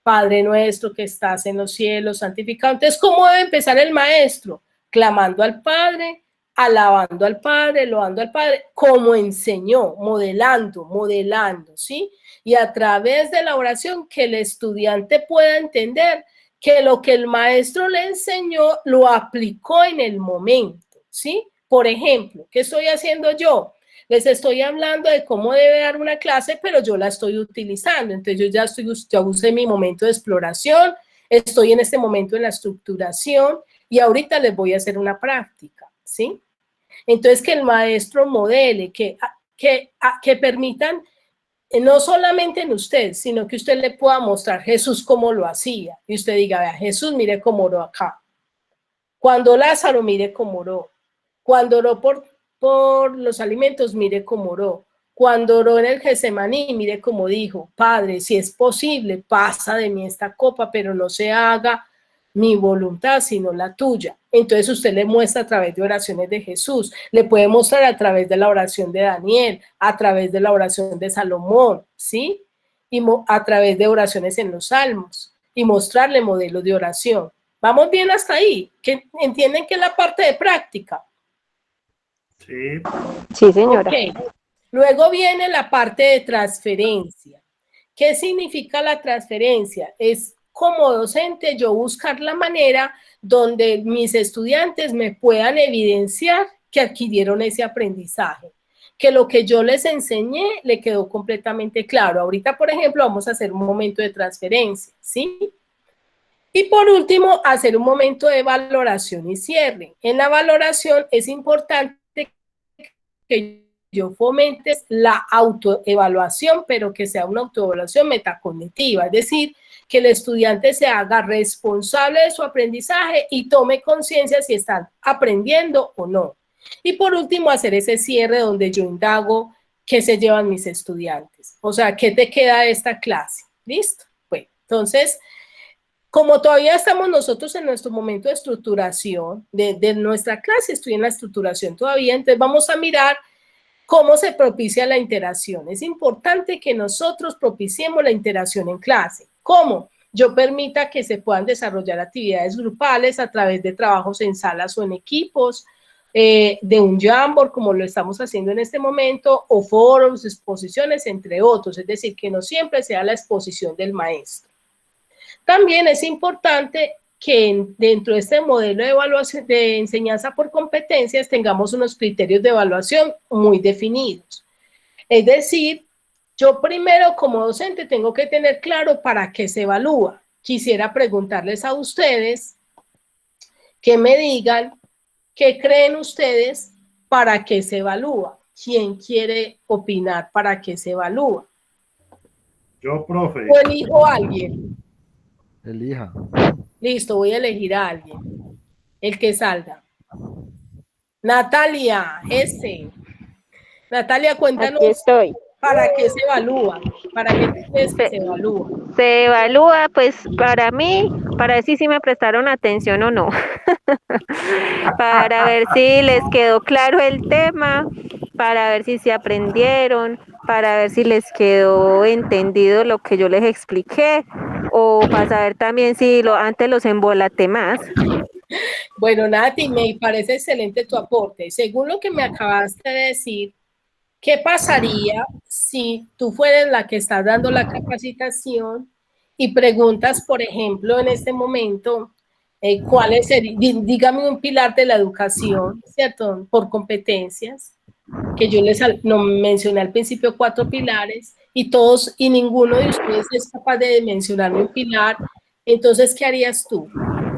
Padre nuestro que estás en los cielos, santificado. Entonces, ¿cómo debe empezar el maestro? Clamando al Padre, alabando al Padre, loando al Padre, como enseñó, modelando, ¿sí? Y a través de la oración que el estudiante pueda entender que lo que el maestro le enseñó lo aplicó en el momento, ¿sí? Por ejemplo, ¿qué estoy haciendo yo? Les estoy hablando de cómo debe dar una clase, pero yo la estoy utilizando. Entonces yo ya usé mi momento de exploración, estoy en este momento en la estructuración y ahorita les voy a hacer una práctica, ¿sí? Entonces que el maestro modele, que permitan, no solamente en usted, sino que usted le pueda mostrar Jesús cómo lo hacía. Y usted diga, vea, Jesús, mire cómo oró acá. Cuando Lázaro, mire cómo oró. Cuando oró por los alimentos, mire cómo oró. Cuando oró en el Getsemaní, mire cómo dijo, Padre, si es posible, pasa de mí esta copa, pero no se haga mi voluntad, sino la tuya. Entonces usted le muestra a través de oraciones de Jesús, le puede mostrar a través de la oración de Daniel, a través de la oración de Salomón, ¿sí? Y a través de oraciones en los salmos, y mostrarle modelos de oración. ¿Vamos bien hasta ahí? ¿Que entienden que es la parte de práctica? Sí. Sí, señora. Okay. Luego viene la parte de transferencia. ¿Qué significa la transferencia? Es como docente yo buscar la manera donde mis estudiantes me puedan evidenciar que adquirieron ese aprendizaje, que lo que yo les enseñé le quedó completamente claro. Ahorita, por ejemplo, vamos a hacer un momento de transferencia, ¿sí? Y por último, hacer un momento de valoración y cierre. En la valoración es importante que yo fomente la autoevaluación, pero que sea una autoevaluación metacognitiva, es decir, que el estudiante se haga responsable de su aprendizaje y tome conciencia si están aprendiendo o no. Y por último, hacer ese cierre donde yo indago qué se llevan mis estudiantes. O sea, ¿qué te queda de esta clase? ¿Listo? Bueno, entonces, como todavía estamos nosotros en nuestro momento de estructuración de nuestra clase, estoy en la estructuración todavía, entonces vamos a mirar cómo se propicia la interacción. Es importante que nosotros propiciemos la interacción en clase. ¿Cómo? Yo permita que se puedan desarrollar actividades grupales a través de trabajos en salas o en equipos, de un Jamboard, como lo estamos haciendo en este momento, o foros, exposiciones, entre otros. Es decir, que no siempre sea la exposición del maestro. También es importante que dentro de este modelo de evaluación de enseñanza por competencias tengamos unos criterios de evaluación muy definidos. Es decir, yo primero como docente tengo que tener claro para qué se evalúa. Quisiera preguntarles a ustedes que me digan qué creen ustedes para qué se evalúa. ¿Quién quiere opinar para qué se evalúa? Yo, profe. ¿O elijo a alguien? Elija. Listo, voy a elegir a alguien. El que salga. Natalia, Natalia, cuéntanos. Aquí estoy. ¿Para qué se evalúa? ¿Para qué crees que se evalúa? Se evalúa, pues, para mí, para ver si sí me prestaron atención o no. Para ver si les quedó claro el tema, para ver si se aprendieron, para ver si les quedó entendido lo que yo les expliqué, o para saber también si antes los embolaté más. Bueno, Nati, me parece excelente tu aporte. Según lo que me acabaste de decir, ¿qué pasaría si tú fueras la que estás dando la capacitación y preguntas, por ejemplo, en este momento, cuál es dígame un pilar de la educación, ¿cierto? Por competencias, que yo les mencioné al principio 4 pilares y ninguno de ustedes es capaz de mencionarme un pilar. Entonces, ¿qué harías tú?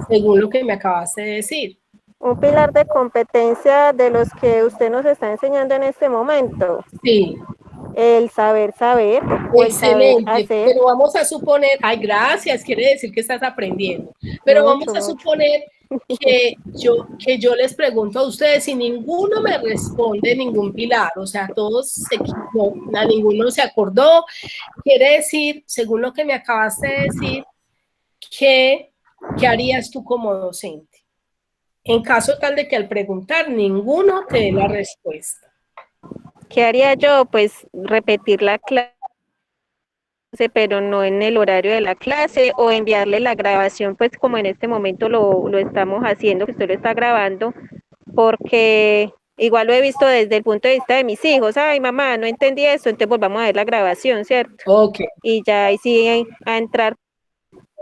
Según lo que me acabaste de decir. Un pilar de competencia de los que usted nos está enseñando en este momento. Sí. El saber, excelente, saber hacer. Pero vamos a suponer, ay, gracias, quiere decir que estás aprendiendo, pero vamos a suponer que yo les pregunto a ustedes y ninguno me responde ningún pilar, o sea, todos ninguno se acordó, quiere decir, según lo que me acabaste de decir, ¿qué harías tú como docente? En caso tal de que al preguntar ninguno te dé la respuesta. ¿Qué haría yo? Pues repetir la clase, pero no en el horario de la clase, o enviarle la grabación, pues como en este momento lo estamos haciendo, que usted lo está grabando, porque igual lo he visto desde el punto de vista de mis hijos. Ay, mamá, no entendí eso, entonces volvamos a ver la grabación, ¿cierto? Ok. Y ya ahí sí a entrar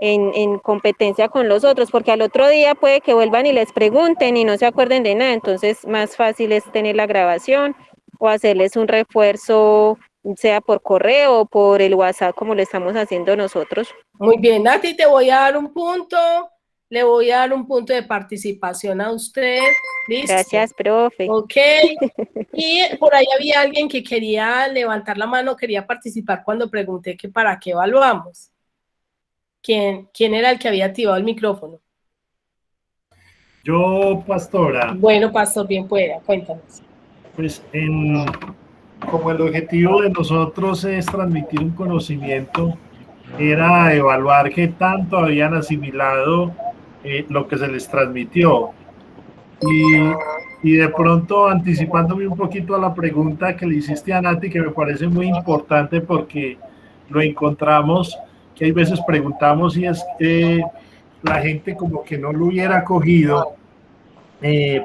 en competencia con los otros, porque al otro día puede que vuelvan y les pregunten y no se acuerden de nada, entonces más fácil es tener la grabación o hacerles un refuerzo, sea por correo o por el WhatsApp, como lo estamos haciendo nosotros. Muy bien, Nati, te voy a dar un punto, le voy a dar un punto de participación a usted. ¿Listo? Gracias, profe. Ok. Y por ahí había alguien que quería levantar la mano, quería participar cuando pregunté que para qué evaluamos. ¿Quién era el que había activado el micrófono? Yo, pastora. Bueno, pastor, bien pueda, cuéntanos. Pues como el objetivo de nosotros es transmitir un conocimiento, era evaluar qué tanto habían asimilado lo que se les transmitió. Y de pronto, anticipándome un poquito a la pregunta que le hiciste a Nati, que me parece muy importante porque lo encontramos, que hay veces preguntamos si es la gente como que no lo hubiera cogido.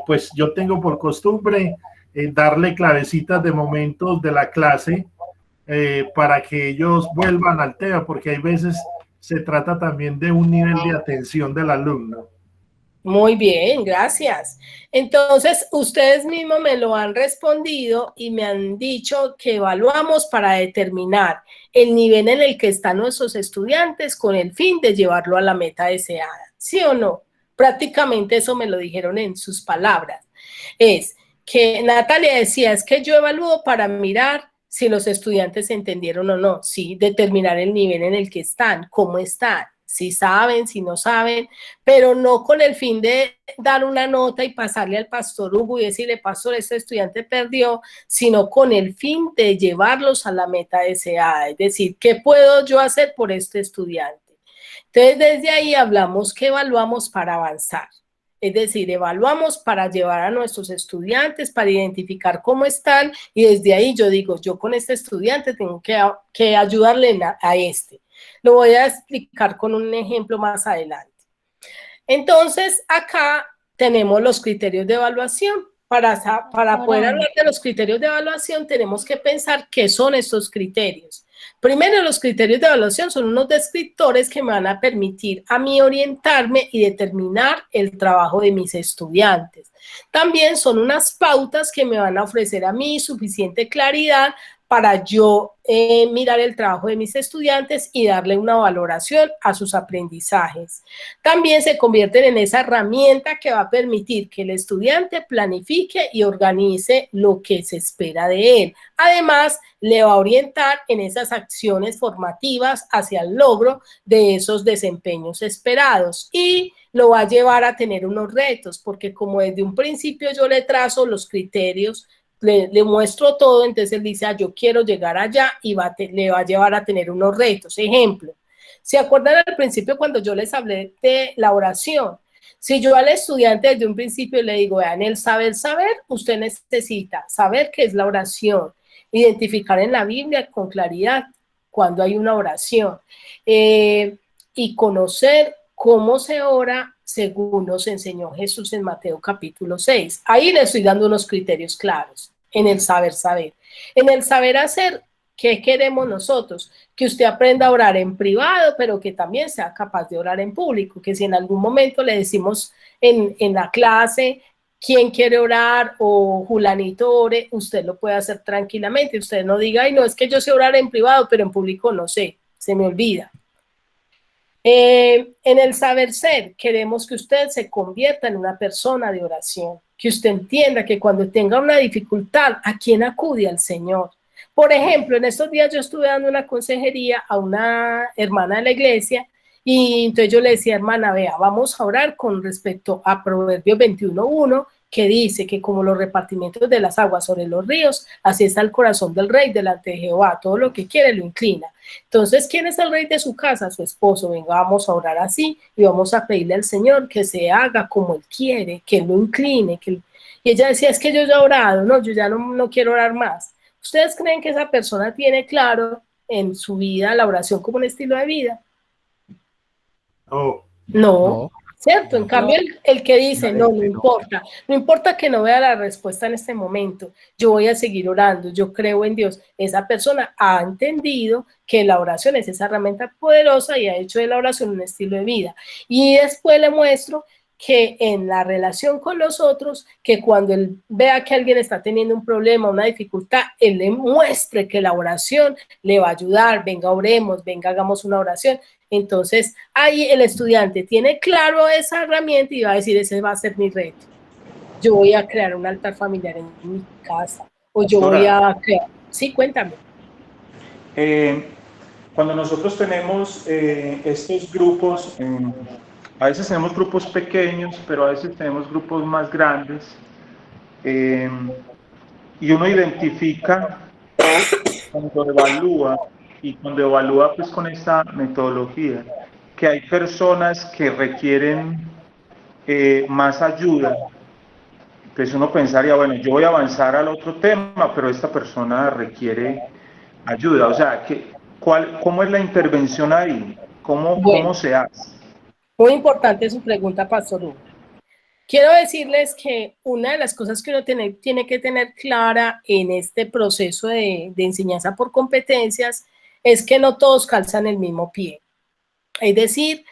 Pues yo tengo por costumbre darle clavecitas de momentos de la clase para que ellos vuelvan al tema, porque hay veces se trata también de un nivel de atención del alumno. Muy bien, gracias. Entonces, ustedes mismos me lo han respondido y me han dicho que evaluamos para determinar el nivel en el que están nuestros estudiantes con el fin de llevarlo a la meta deseada. ¿Sí o no? Prácticamente eso me lo dijeron en sus palabras. Es que Natalia decía, es que yo evalúo para mirar si los estudiantes entendieron o no. Sí, determinar el nivel en el que están, cómo están. Si saben, si no saben, pero no con el fin de dar una nota y pasarle al pastor Hugo y decirle, pastor, este estudiante perdió, sino con el fin de llevarlos a la meta deseada, es decir, ¿qué puedo yo hacer por este estudiante? Entonces, desde ahí hablamos que evaluamos para avanzar. Es decir, evaluamos para llevar a nuestros estudiantes, para identificar cómo están, y desde ahí yo digo, yo con este estudiante tengo que ayudarle a este. Lo voy a explicar con un ejemplo más adelante. Entonces, acá tenemos los criterios de evaluación. Para poder hablar de los criterios de evaluación, tenemos que pensar qué son estos criterios. Primero, los criterios de evaluación son unos descriptores que me van a permitir a mí orientarme y determinar el trabajo de mis estudiantes. También son unas pautas que me van a ofrecer a mí suficiente claridad para yo mirar el trabajo de mis estudiantes y darle una valoración a sus aprendizajes. También se convierten en esa herramienta que va a permitir que el estudiante planifique y organice lo que se espera de él. Además, le va a orientar en esas acciones formativas hacia el logro de esos desempeños esperados y lo va a llevar a tener unos retos, porque como desde un principio yo le trazo los criterios, le muestro todo, entonces él dice, yo quiero llegar allá y le va a llevar a tener unos retos. Ejemplo, ¿se acuerdan al principio cuando yo les hablé de la oración? Si yo al estudiante desde un principio le digo, vean, el saber, usted necesita saber qué es la oración, identificar en la Biblia con claridad cuando hay una oración y conocer cómo se ora según nos enseñó Jesús en Mateo capítulo 6. Ahí le estoy dando unos criterios claros en el saber. En el saber hacer, ¿qué queremos nosotros? Que usted aprenda a orar en privado, pero que también sea capaz de orar en público, que si en algún momento le decimos en la clase, ¿quién quiere orar? O Julanito ore, usted lo puede hacer tranquilamente. Usted no diga, ay, no, es que yo sé orar en privado, pero en público no sé, se me olvida. En el saber ser, queremos que usted se convierta en una persona de oración, que usted entienda que cuando tenga una dificultad, ¿a quién acude? Al Señor. Por ejemplo, en estos días yo estuve dando una consejería a una hermana de la iglesia y entonces yo le decía, hermana, vea, vamos a orar con respecto a Proverbios 21:1 que dice que como los repartimientos de las aguas sobre los ríos, así está el corazón del rey delante de Jehová, todo lo que quiere lo inclina. Entonces, ¿quién es el rey de su casa? Su esposo. Venga, vamos a orar así y vamos a pedirle al Señor que se haga como Él quiere, que Él lo incline. Y ella decía, es que yo ya he orado, no, yo ya no quiero orar más. ¿Ustedes creen que esa persona tiene claro en su vida la oración como un estilo de vida? No. No, ¿cierto? En No. cambio, el que dice, no importa que no vea la respuesta en este momento, yo voy a seguir orando, yo creo en Dios. Esa persona ha entendido que la oración es esa herramienta poderosa y ha hecho de la oración un estilo de vida. Y después le muestro que en la relación con los otros, que cuando él vea que alguien está teniendo un problema, una dificultad, él le muestre que la oración le va a ayudar, venga, oremos, venga, hagamos una oración. Entonces, ahí el estudiante tiene claro esa herramienta y va a decir, ese va a ser mi reto. Yo voy a crear un altar familiar en mi casa, o yo voy a crear... Sí, cuéntame. Cuando nosotros tenemos estos grupos, a veces tenemos grupos pequeños, pero a veces tenemos grupos más grandes, y uno identifica cuando evalúa, y cuando evalúa pues con esta metodología, que hay personas que requieren más ayuda. Entonces uno pensaría, bueno, yo voy a avanzar al otro tema, pero esta persona requiere ayuda. O sea, ¿cómo es la intervención ahí? ¿Cómo se hace? Muy importante su pregunta, Pastor Hugo. Quiero decirles que una de las cosas que uno tiene que tener clara en este proceso de enseñanza por competencias es que no todos calzan el mismo pie. Es decir,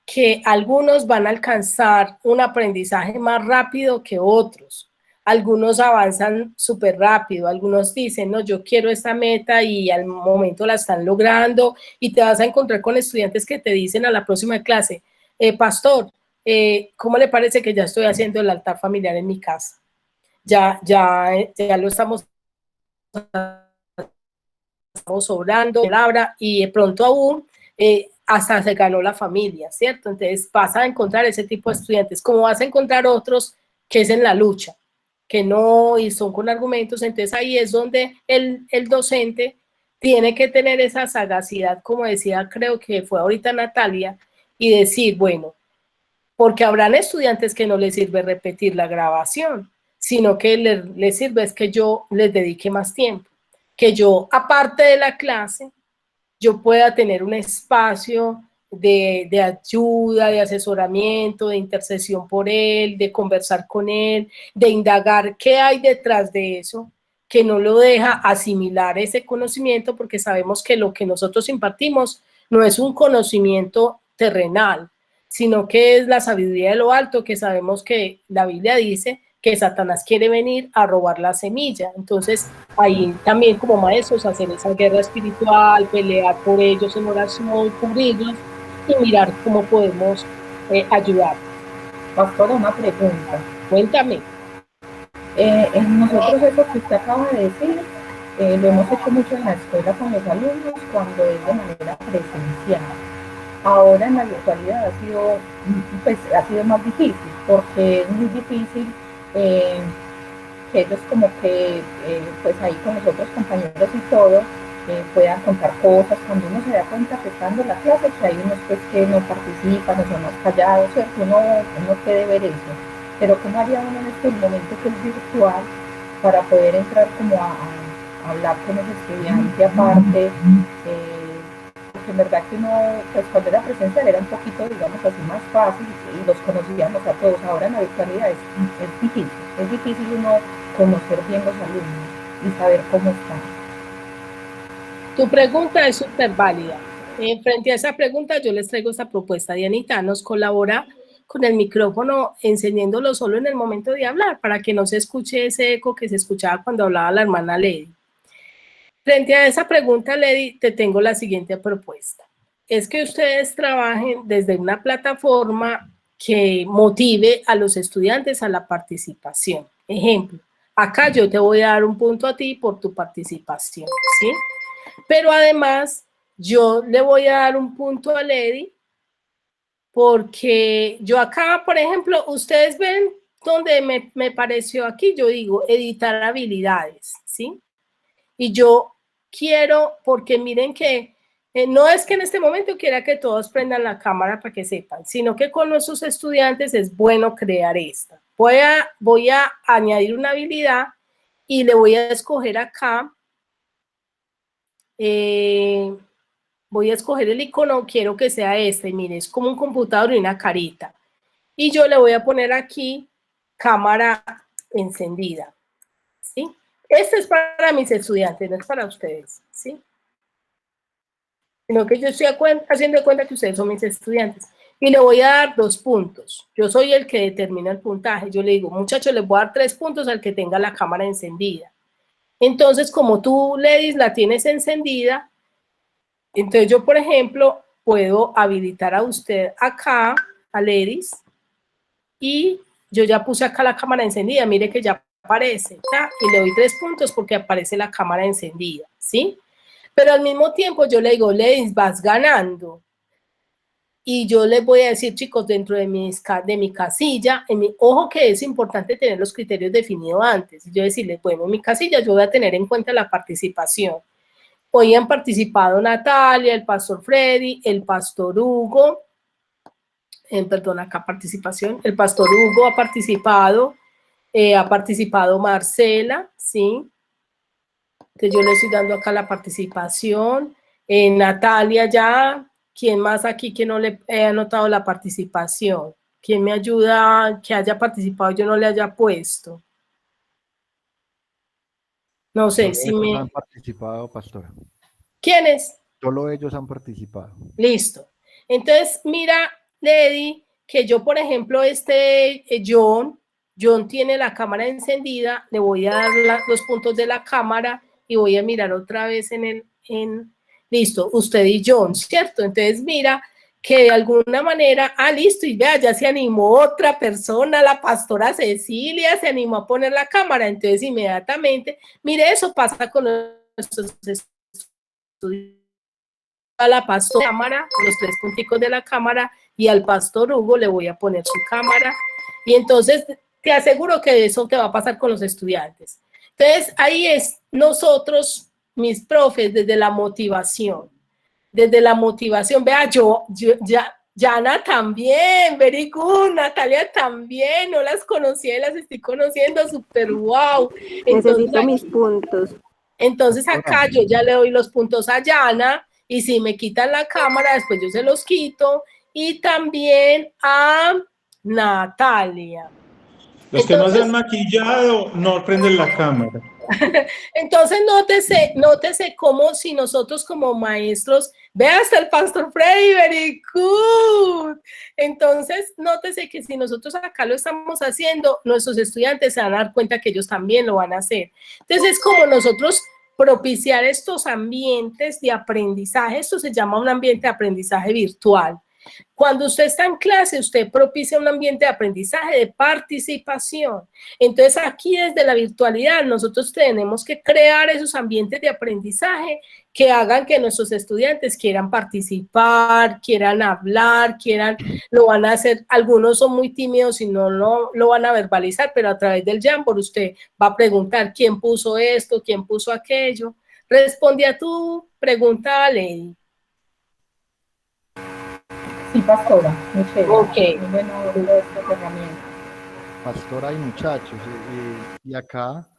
que algunos van a alcanzar un aprendizaje más rápido que otros. Algunos avanzan súper rápido, algunos dicen, no, yo quiero esta meta y al momento la están logrando, y te vas a encontrar con estudiantes que te dicen a la próxima clase, pastor, ¿cómo le parece que ya estoy haciendo el altar familiar en mi casa? Ya lo estamos orando, palabra, y de pronto aún hasta se ganó la familia, ¿cierto? Entonces vas a encontrar ese tipo de estudiantes, como vas a encontrar otros que es en la lucha, que no, y son con argumentos. Entonces ahí es donde el docente tiene que tener esa sagacidad, como decía, creo que fue ahorita Natalia, y decir, bueno, porque habrán estudiantes que no les sirve repetir la grabación, sino que les sirve es que yo les dedique más tiempo, que yo, aparte de la clase, yo pueda tener un espacio de ayuda, de asesoramiento, de intercesión por él, de conversar con él, de indagar qué hay detrás de eso, que no lo deja asimilar ese conocimiento, porque sabemos que lo que nosotros impartimos no es un conocimiento terrenal, sino que es la sabiduría de lo alto, que sabemos que la Biblia dice que Satanás quiere venir a robar la semilla. Entonces, ahí también como maestros hacer esa guerra espiritual, pelear por ellos en oración, cubrirlos y mirar cómo podemos ayudar. Pastor, una pregunta. Cuéntame. Nosotros eso que usted acaba de decir, lo hemos hecho mucho en la escuela con los alumnos cuando es de manera presencial. Ahora en la virtualidad ha sido más difícil, porque es muy difícil que ellos como que pues ahí con los otros compañeros y todo puedan contar cosas. Cuando uno se da cuenta que está dando la clase, que hay unos pues que no participan o son más callados, ¿cierto? Uno puede ver eso, pero ¿cómo haría uno en este momento que es virtual para poder entrar como a hablar con el estudiante aparte? Porque en verdad que uno, pues cuando era presencial era un poquito, digamos así, más fácil y los conocíamos a todos. Ahora en la virtualidad es difícil uno conocer bien los alumnos y saber cómo están. Tu pregunta es súper válida. Frente a esa pregunta yo les traigo esta propuesta. Dianita nos colabora con el micrófono, encendiéndolo solo en el momento de hablar, para que no se escuche ese eco que se escuchaba cuando hablaba la hermana Lady. Frente a esa pregunta, Lady, te tengo la siguiente propuesta. Es que ustedes trabajen desde una plataforma que motive a los estudiantes a la participación. Ejemplo, acá yo te voy a dar un punto a ti por tu participación, ¿sí? Pero además, yo le voy a dar un punto a Lady porque yo acá, por ejemplo, ustedes ven donde me pareció aquí, yo digo, editar habilidades, ¿sí? Y yo quiero, porque miren que no es que en este momento quiera que todos prendan la cámara para que sepan, sino que con nuestros estudiantes es bueno crear esta. Voy a añadir una habilidad y le voy a escoger acá, voy a escoger el icono, quiero que sea este, mire, es como un computador y una carita. Y yo le voy a poner aquí cámara encendida, ¿sí? Este es para mis estudiantes, no es para ustedes, ¿sí? Sino que yo estoy haciendo de cuenta que ustedes son mis estudiantes. Y le voy a dar 2 puntos. Yo soy el que determina el puntaje. Yo le digo, muchachos, les voy a dar 3 puntos al que tenga la cámara encendida. Entonces, como tú, Ledis, la tienes encendida, entonces yo, por ejemplo, puedo habilitar a usted acá, a Ledis, y yo ya puse acá la cámara encendida. Mire que ya aparece, ¿tá? Y le doy 3 puntos porque aparece la cámara encendida, ¿sí? Pero al mismo tiempo yo le digo, Ledis, vas ganando. Y yo les voy a decir, chicos, dentro de mi casilla, ojo que es importante tener los criterios definidos antes. Yo decirles, bueno, en mi casilla yo voy a tener en cuenta la participación. Hoy han participado Natalia, el pastor Freddy, el pastor Hugo, perdón, acá participación, el pastor Hugo ha participado Marcela, ¿sí? Entonces yo le estoy dando acá la participación. Natalia ya, ¿quién más aquí que no le he anotado la participación? ¿Quién me ayuda que haya participado y yo no le haya puesto? No sé, si me... han participado, pastora. ¿Quiénes? Solo ellos han participado. Listo. Entonces, mira, Lady, que yo, por ejemplo, John tiene la cámara encendida, le voy a dar los puntos de la cámara y voy a mirar otra vez listo, usted y John, ¿cierto? Entonces, mira que de alguna manera, listo, y vea, ya se animó otra persona, la pastora Cecilia, se animó a poner la cámara, entonces inmediatamente, mire, eso pasa con nuestros estudiantes. A la pastora cámara, los 3 punticos de la cámara, y al pastor Hugo le voy a poner su cámara, y entonces te aseguro que eso te va a pasar con los estudiantes. Entonces, ahí es nosotros, mis profes, desde la motivación, vea, Yana también, very good, Natalia también, no las conocía y las estoy conociendo, súper wow. Necesito mis puntos. Entonces acá yo ya le doy los puntos a Yana, y si me quitan la cámara, después yo se los quito, y también a Natalia. Los que no se han maquillado no prenden la cámara. Entonces nótese cómo si nosotros como maestros, vea hasta el pastor Freddy, very good. Entonces nótese que si nosotros acá lo estamos haciendo, nuestros estudiantes se van a dar cuenta que ellos también lo van a hacer. Entonces es como nosotros propiciar estos ambientes de aprendizaje. Esto se llama un ambiente de aprendizaje virtual. Cuando usted está en clase, usted propicia un ambiente de aprendizaje, de participación. Entonces, aquí desde la virtualidad, nosotros tenemos que crear esos ambientes de aprendizaje que hagan que nuestros estudiantes quieran participar, quieran hablar, lo van a hacer. Algunos son muy tímidos y no lo van a verbalizar, pero a través del Jamboard usted va a preguntar quién puso esto, quién puso aquello. Responde a tu pregunta, Lady. Sí, pastora, muy chévere. Okay. Muy bueno estas herramientas. Pastora y muchachos, y acá,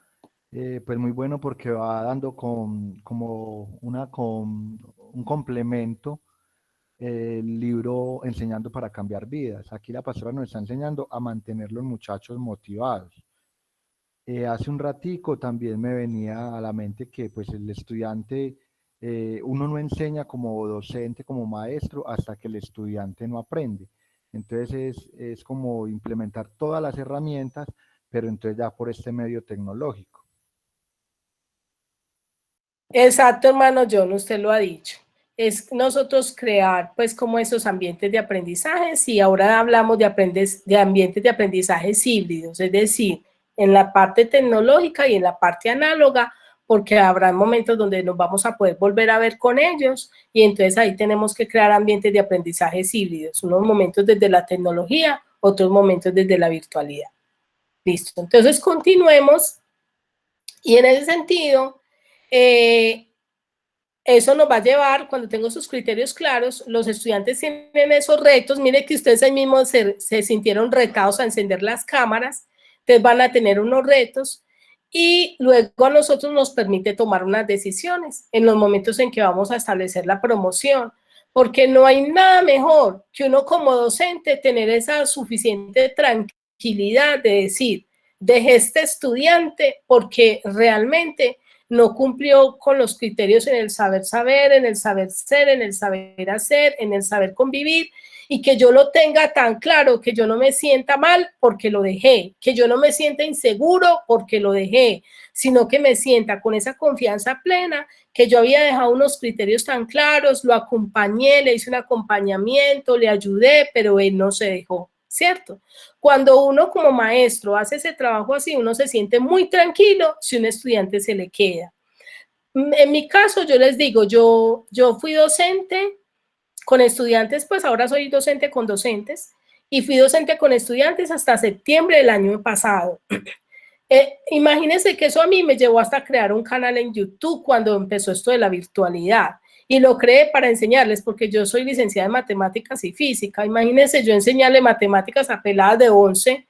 pues muy bueno porque va dando como un complemento el libro Enseñando para Cambiar Vidas. Aquí la pastora nos está enseñando a mantener los muchachos motivados. Hace un ratico también me venía a la mente que pues el estudiante, uno no enseña como docente, como maestro, hasta que el estudiante no aprende. Entonces es como implementar todas las herramientas, pero entonces ya por este medio tecnológico. Exacto, hermano John, usted lo ha dicho. Es nosotros crear pues como esos ambientes de aprendizaje, y ahora hablamos de ambientes de aprendizaje híbridos, es decir, en la parte tecnológica y en la parte análoga, porque habrá momentos donde nos vamos a poder volver a ver con ellos, y entonces ahí tenemos que crear ambientes de aprendizaje híbridos, unos momentos desde la tecnología, otros momentos desde la virtualidad. Listo, entonces continuemos y en ese sentido, eso nos va a llevar, cuando tengo sus criterios claros, los estudiantes tienen esos retos, mire que ustedes ahí mismos se sintieron retados a encender las cámaras, entonces van a tener unos retos y luego a nosotros nos permite tomar unas decisiones en los momentos en que vamos a establecer la promoción, porque no hay nada mejor que uno como docente tener esa suficiente tranquilidad de decir, dejé este estudiante porque realmente no cumplió con los criterios en el saber saber, en el saber ser, en el saber hacer, en el saber convivir, y que yo lo tenga tan claro que yo no me sienta mal porque lo dejé, que yo no me sienta inseguro porque lo dejé, sino que me sienta con esa confianza plena que yo había dejado unos criterios tan claros, lo acompañé, le hice un acompañamiento, le ayudé, pero él no se dejó, ¿cierto? Cuando uno como maestro hace ese trabajo así, uno se siente muy tranquilo si un estudiante se le queda. En mi caso, yo les digo, yo fui docente con estudiantes, pues ahora soy docente con docentes, y fui docente con estudiantes hasta septiembre del año pasado. Imagínense que eso a mí me llevó hasta crear un canal en YouTube cuando empezó esto de la virtualidad. Y lo creé para enseñarles, porque yo soy licenciada en matemáticas y física. Imagínense yo enseñarle matemáticas a peladas de 11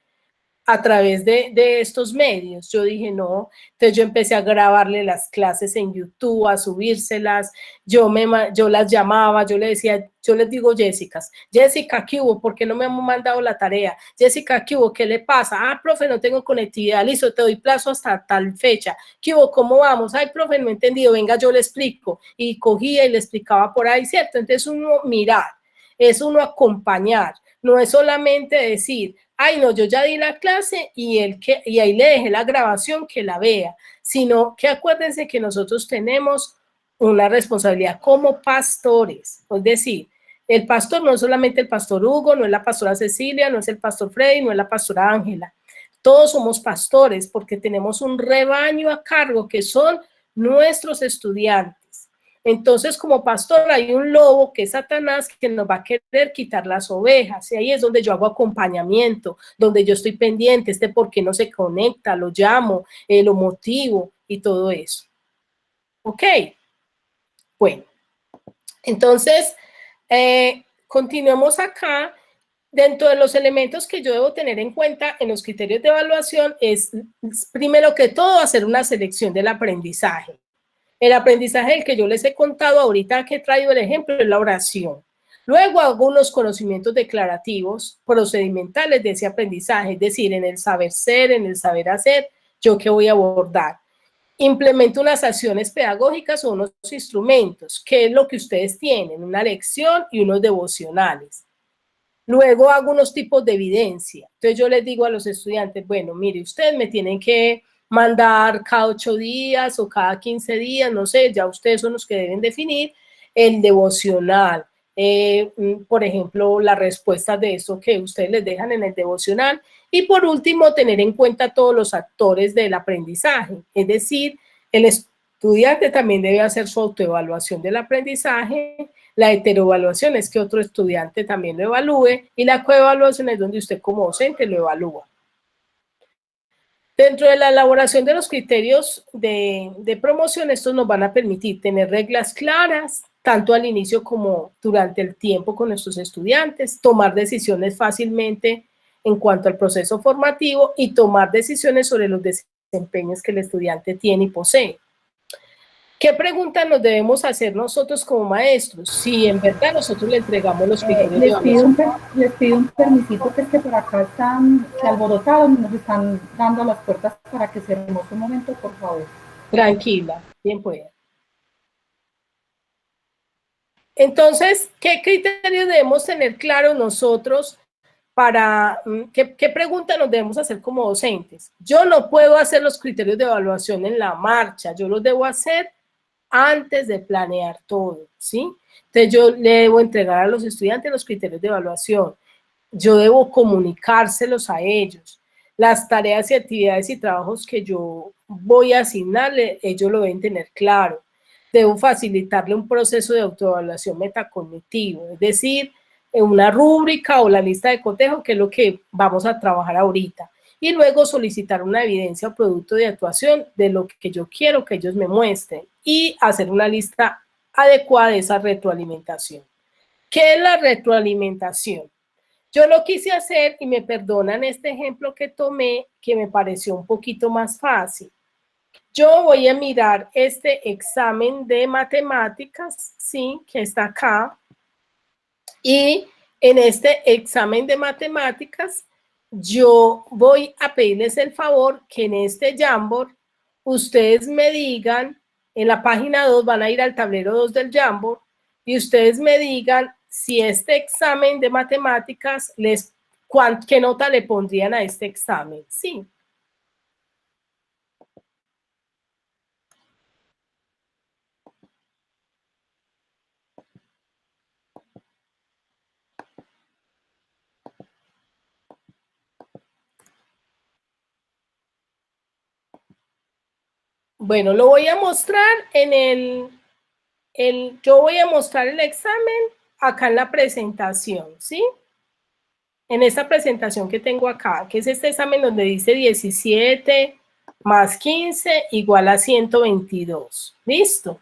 a través de estos medios. Yo dije, no, entonces yo empecé a grabarle las clases en YouTube, a subírselas, yo las llamaba, yo le decía, yo les digo, Jessica, ¿qué hubo? ¿Por qué no me han mandado la tarea? Jessica, ¿qué hubo? ¿Qué le pasa? Ah, profe, no tengo conectividad, listo, te doy plazo hasta tal fecha. ¿Qué hubo? ¿Cómo vamos? Ay, profe, no he entendido, venga, yo le explico. Y cogía y le explicaba por ahí, ¿cierto? Entonces uno mirar, es uno acompañar, no es solamente decir, ay, no, yo ya di la clase y ahí le dejé la grabación que la vea, sino que acuérdense que nosotros tenemos una responsabilidad como pastores, es decir, el pastor no es solamente el pastor Hugo, no es la pastora Cecilia, no es el pastor Freddy, no es la pastora Ángela, todos somos pastores porque tenemos un rebaño a cargo que son nuestros estudiantes. Entonces, como pastor, hay un lobo que es Satanás que nos va a querer quitar las ovejas. Y ahí es donde yo hago acompañamiento, donde yo estoy pendiente, por qué no se conecta, lo llamo, lo motivo y todo eso. ¿Ok? Bueno, entonces, continuemos acá. Dentro de los elementos que yo debo tener en cuenta en los criterios de evaluación es, primero que todo, hacer una selección del aprendizaje. El aprendizaje del que yo les he contado ahorita, que he traído el ejemplo, es la oración. Luego hago unos conocimientos declarativos, procedimentales de ese aprendizaje, es decir, en el saber ser, en el saber hacer, yo qué voy a abordar. Implemento unas acciones pedagógicas o unos instrumentos, que es lo que ustedes tienen, una lección y unos devocionales. Luego hago unos tipos de evidencia. Entonces yo les digo a los estudiantes, bueno, mire, ustedes me tienen que mandar cada 8 días o cada 15 días, no sé, ya ustedes son los que deben definir el devocional. Por ejemplo, las respuestas de eso que ustedes les dejan en el devocional. Y por último, tener en cuenta todos los actores del aprendizaje. Es decir, el estudiante también debe hacer su autoevaluación del aprendizaje. La heteroevaluación es que otro estudiante también lo evalúe. Y la coevaluación es donde usted como docente lo evalúa. Dentro de la elaboración de los criterios de promoción, estos nos van a permitir tener reglas claras, tanto al inicio como durante el tiempo con nuestros estudiantes, tomar decisiones fácilmente en cuanto al proceso formativo y tomar decisiones sobre los desempeños que el estudiante tiene y posee. ¿Qué preguntas nos debemos hacer nosotros como maestros? Si en verdad nosotros le entregamos los criterios de evaluación. Les pido un permisito, que es que por acá están alborotados, nos están dando las puertas para que cerremos un momento, por favor. Tranquila, bien pueda. Entonces, ¿qué criterios debemos tener claros nosotros para, qué pregunta nos debemos hacer como docentes? Yo no puedo hacer los criterios de evaluación en la marcha, yo los debo hacer antes de planear todo, ¿sí? Entonces yo le debo entregar a los estudiantes los criterios de evaluación, yo debo comunicárselos a ellos, las tareas y actividades y trabajos que yo voy a asignarle, ellos lo deben tener claro. Debo facilitarle un proceso de autoevaluación metacognitivo, es decir, una rúbrica o la lista de cotejo, que es lo que vamos a trabajar ahorita. y luego solicitar una evidencia o producto de actuación de lo que yo quiero que ellos me muestren y hacer una lista adecuada de esa retroalimentación. ¿Qué es la retroalimentación? Yo lo quise hacer, y me perdonan este ejemplo que tomé, que me pareció un poquito más fácil. Yo voy a mirar este examen de matemáticas, ¿sí? Que está acá. Y en este examen de matemáticas, yo voy a pedirles el favor que en este Jamboard ustedes me digan, en la página 2 van a ir al tablero 2 del Jamboard, y ustedes me digan si este examen de matemáticas, ¿qué nota le pondrían a este examen? Sí. Bueno, lo voy a mostrar en yo voy a mostrar el examen acá en la presentación, ¿sí? En esta presentación que tengo acá, que es este examen donde dice 17 más 15 igual a 122. ¿Listo?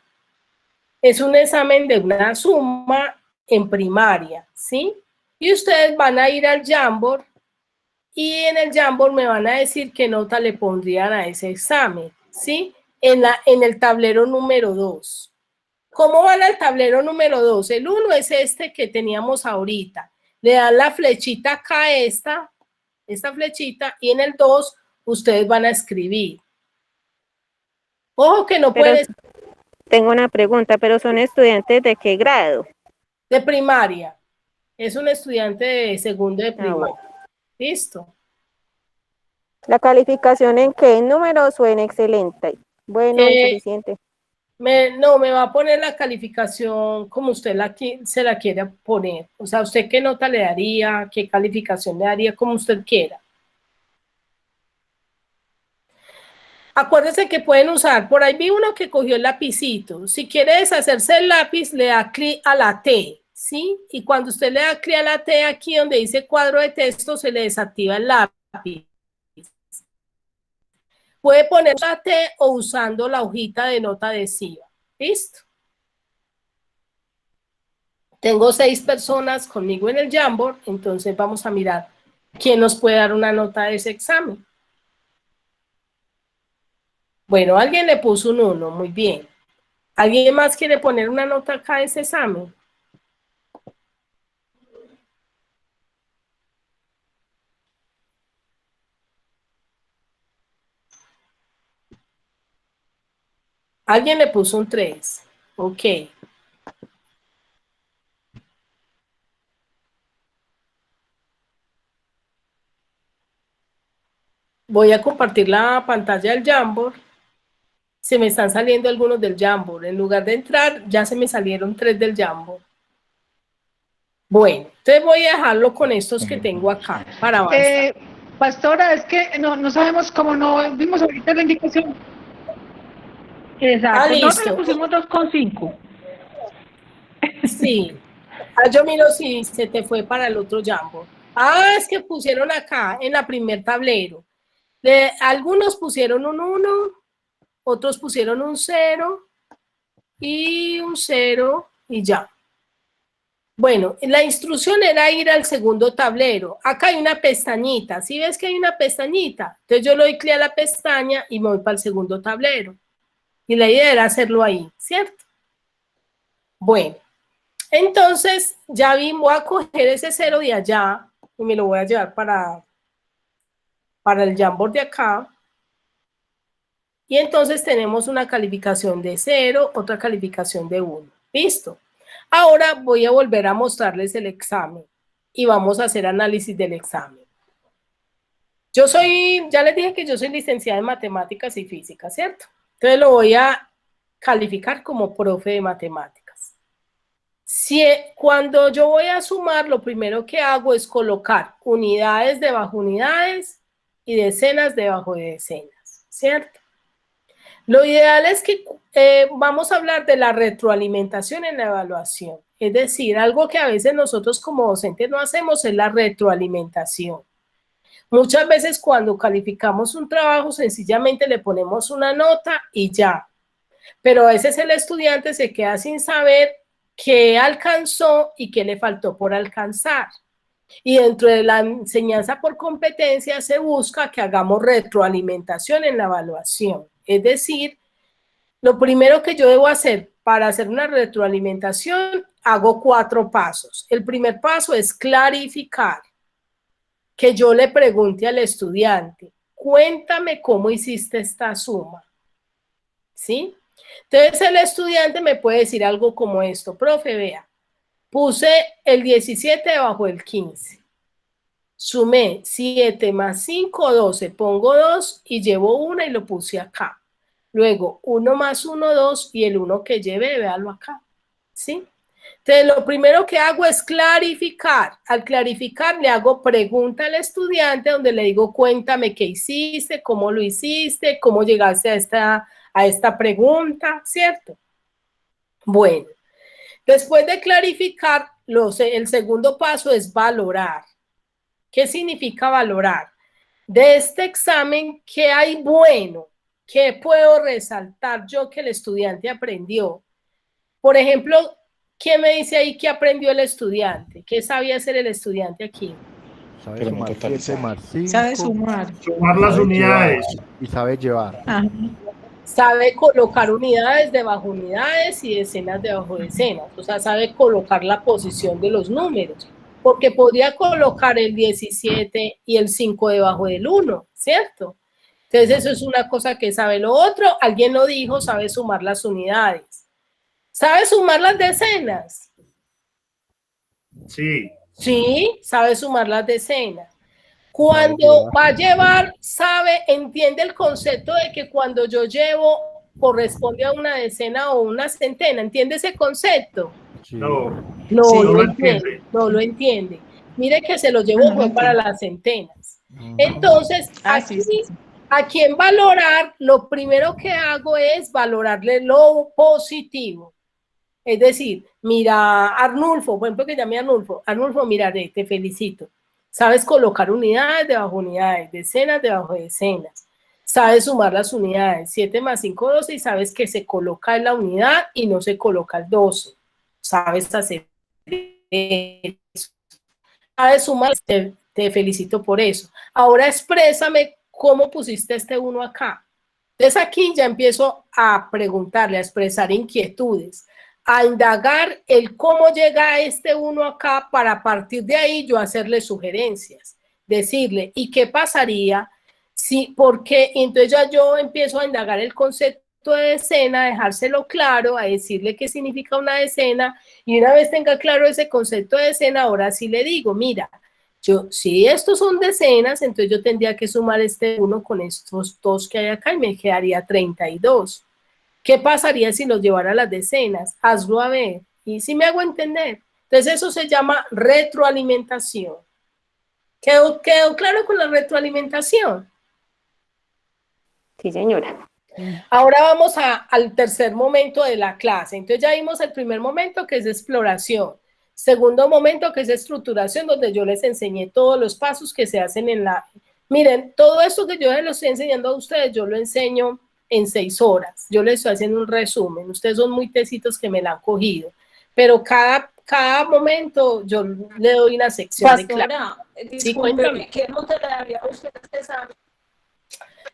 Es un examen de una suma en primaria, ¿sí? Y ustedes van a ir al Jamboard y en el Jamboard me van a decir qué nota le pondrían a ese examen, ¿sí? En el tablero número 2. ¿Cómo van al tablero número 2? El 1 es este que teníamos ahorita. Le dan la flechita acá, esta flechita, y en el 2 ustedes van a escribir. Ojo que no pueden... Tengo una pregunta, pero ¿son estudiantes de qué grado? De primaria. Es un estudiante de segundo de primaria. Bueno. Listo. ¿La calificación en qué? ¿En números o en excelente? Bueno, suficiente. No, me va a poner la calificación como usted se la quiera poner. O sea, ¿usted qué nota le daría? ¿Qué calificación le daría? Como usted quiera. Acuérdense que pueden usar, por ahí vi uno que cogió el lapicito. Si quiere deshacerse el lápiz, le da clic a la T, ¿sí? Y cuando usted le da clic a la T, aquí donde dice cuadro de texto, se le desactiva el lápiz. Puede poner la T o usando la hojita de nota adhesiva. ¿Listo? Tengo 6 personas conmigo en el Jamboard, entonces vamos a mirar quién nos puede dar una nota de ese examen. Bueno, alguien le puso un 1, muy bien. ¿Alguien más quiere poner una nota acá de ese examen? Alguien le puso un 3. Ok. Voy a compartir la pantalla del Jamboard. Se me están saliendo algunos del Jamboard. En lugar de entrar, ya se me salieron 3 del Jamboard. Bueno, entonces voy a dejarlo con estos que tengo acá para avanzar. Pastora, es que no sabemos cómo no vimos ahorita la indicación. Exacto, nosotros le pusimos 2,5. Sí. Yo miro si se te fue para el otro Jamboard. Es que pusieron acá en la primer tablero. Algunos pusieron un 1, otros pusieron un 0 y un 0 y ya. Bueno, la instrucción era ir al segundo tablero. Acá hay una pestañita. ¿Sí ves que hay una pestañita? Entonces yo le doy clic a la pestaña y me voy para el segundo tablero. Y la idea era hacerlo ahí, ¿cierto? Bueno, entonces ya voy a coger ese 0 de allá y me lo voy a llevar para el Jamboard de acá. Y entonces tenemos una calificación de 0, otra calificación de 1. ¿Listo? Ahora voy a volver a mostrarles el examen y vamos a hacer análisis del examen. Ya les dije que yo soy licenciada en matemáticas y física, ¿cierto? Entonces lo voy a calificar como profe de matemáticas. Cuando yo voy a sumar, lo primero que hago es colocar unidades debajo de unidades y decenas debajo de decenas, ¿cierto? Lo ideal es que vamos a hablar de la retroalimentación en la evaluación. Es decir, algo que a veces nosotros como docentes no hacemos es la retroalimentación. Muchas veces cuando calificamos un trabajo, sencillamente le ponemos una nota y ya. Pero a veces el estudiante se queda sin saber qué alcanzó y qué le faltó por alcanzar. Y dentro de la enseñanza por competencia se busca que hagamos retroalimentación en la evaluación. Es decir, lo primero que yo debo hacer para hacer una retroalimentación, hago 4 pasos. El primer paso es clarificar, que yo le pregunte al estudiante, cuéntame cómo hiciste esta suma, ¿sí? Entonces el estudiante me puede decir algo como esto: profe, vea, puse el 17 debajo del 15, sumé 7 más 5, 12, pongo 2 y llevo 1 y lo puse acá. Luego 1 más 1, 2 y el 1 que lleve, véalo acá, ¿sí? Entonces, lo primero que hago es clarificar. Al clarificar, le hago pregunta al estudiante donde le digo, cuéntame qué hiciste, cómo lo hiciste, cómo llegaste a esta pregunta, ¿cierto? Bueno, después de clarificar, el segundo paso es valorar. ¿Qué significa valorar? De este examen, ¿qué hay bueno? ¿Qué puedo resaltar yo que el estudiante aprendió? Por ejemplo, ¿qué me dice ahí que aprendió el estudiante? ¿Qué sabía hacer el estudiante aquí? Sabe sumar 7 más 5. Sabe sumar. Sumar las unidades. Y sabe llevar. Ajá. Sabe colocar unidades debajo de unidades y decenas debajo de decenas. O sea, sabe colocar la posición de los números. Porque podría colocar el 17 y el 5 debajo del 1, ¿cierto? Entonces, eso es una cosa que sabe. Lo otro, alguien lo dijo, sabe sumar las unidades. ¿Sabe sumar las decenas? Sí. Sí, sabe sumar las decenas. Cuando va a llevar, entiende el concepto de que cuando yo llevo corresponde a una decena o una centena. ¿Entiende ese concepto? Sí. No. No, Sí, no lo entiende. No lo entiende. Mire que se lo llevo fue para las centenas. Entonces, aquí en valorar, lo primero que hago es valorarle lo positivo. Es decir, mira, Arnulfo, por ejemplo, que llame Arnulfo. Arnulfo, mira, te felicito. Sabes colocar unidades debajo de unidades, decenas debajo de decenas. Sabes sumar las unidades, 7 más 5, 12, y sabes que se coloca en la unidad y no se coloca el 12. Sabes hacer eso. Sabes sumar, te felicito por eso. Ahora exprésame cómo pusiste este 1 acá. Entonces aquí ya empiezo a preguntarle, a expresar inquietudes, a indagar el cómo llega este 1 acá para a partir de ahí yo hacerle sugerencias, decirle, ¿y qué pasaría si, porque entonces ya yo empiezo a indagar el concepto de decena, dejárselo claro, a decirle qué significa una decena, y una vez tenga claro ese concepto de decena, ahora sí le digo, mira, si estos son decenas, entonces yo tendría que sumar este 1 con estos 2 que hay acá y me quedaría 32. ¿Qué pasaría si los llevara a las decenas? Hazlo a ver. Y si me hago entender. Entonces eso se llama retroalimentación. ¿Quedó claro con la retroalimentación? Sí, señora. Ahora vamos al tercer momento de la clase. Entonces ya vimos el primer momento, que es exploración. Segundo momento, que es estructuración, donde yo les enseñé todos los pasos que se hacen en la... Miren, todo esto que yo les estoy enseñando a ustedes, yo lo enseño en 6 horas. Yo les estoy haciendo un resumen. Ustedes son muy tecitos que me la han cogido. Pero cada momento yo le doy una sección de clase. Sí, cuéntame. ¿Qué nota le daría a usted a este examen?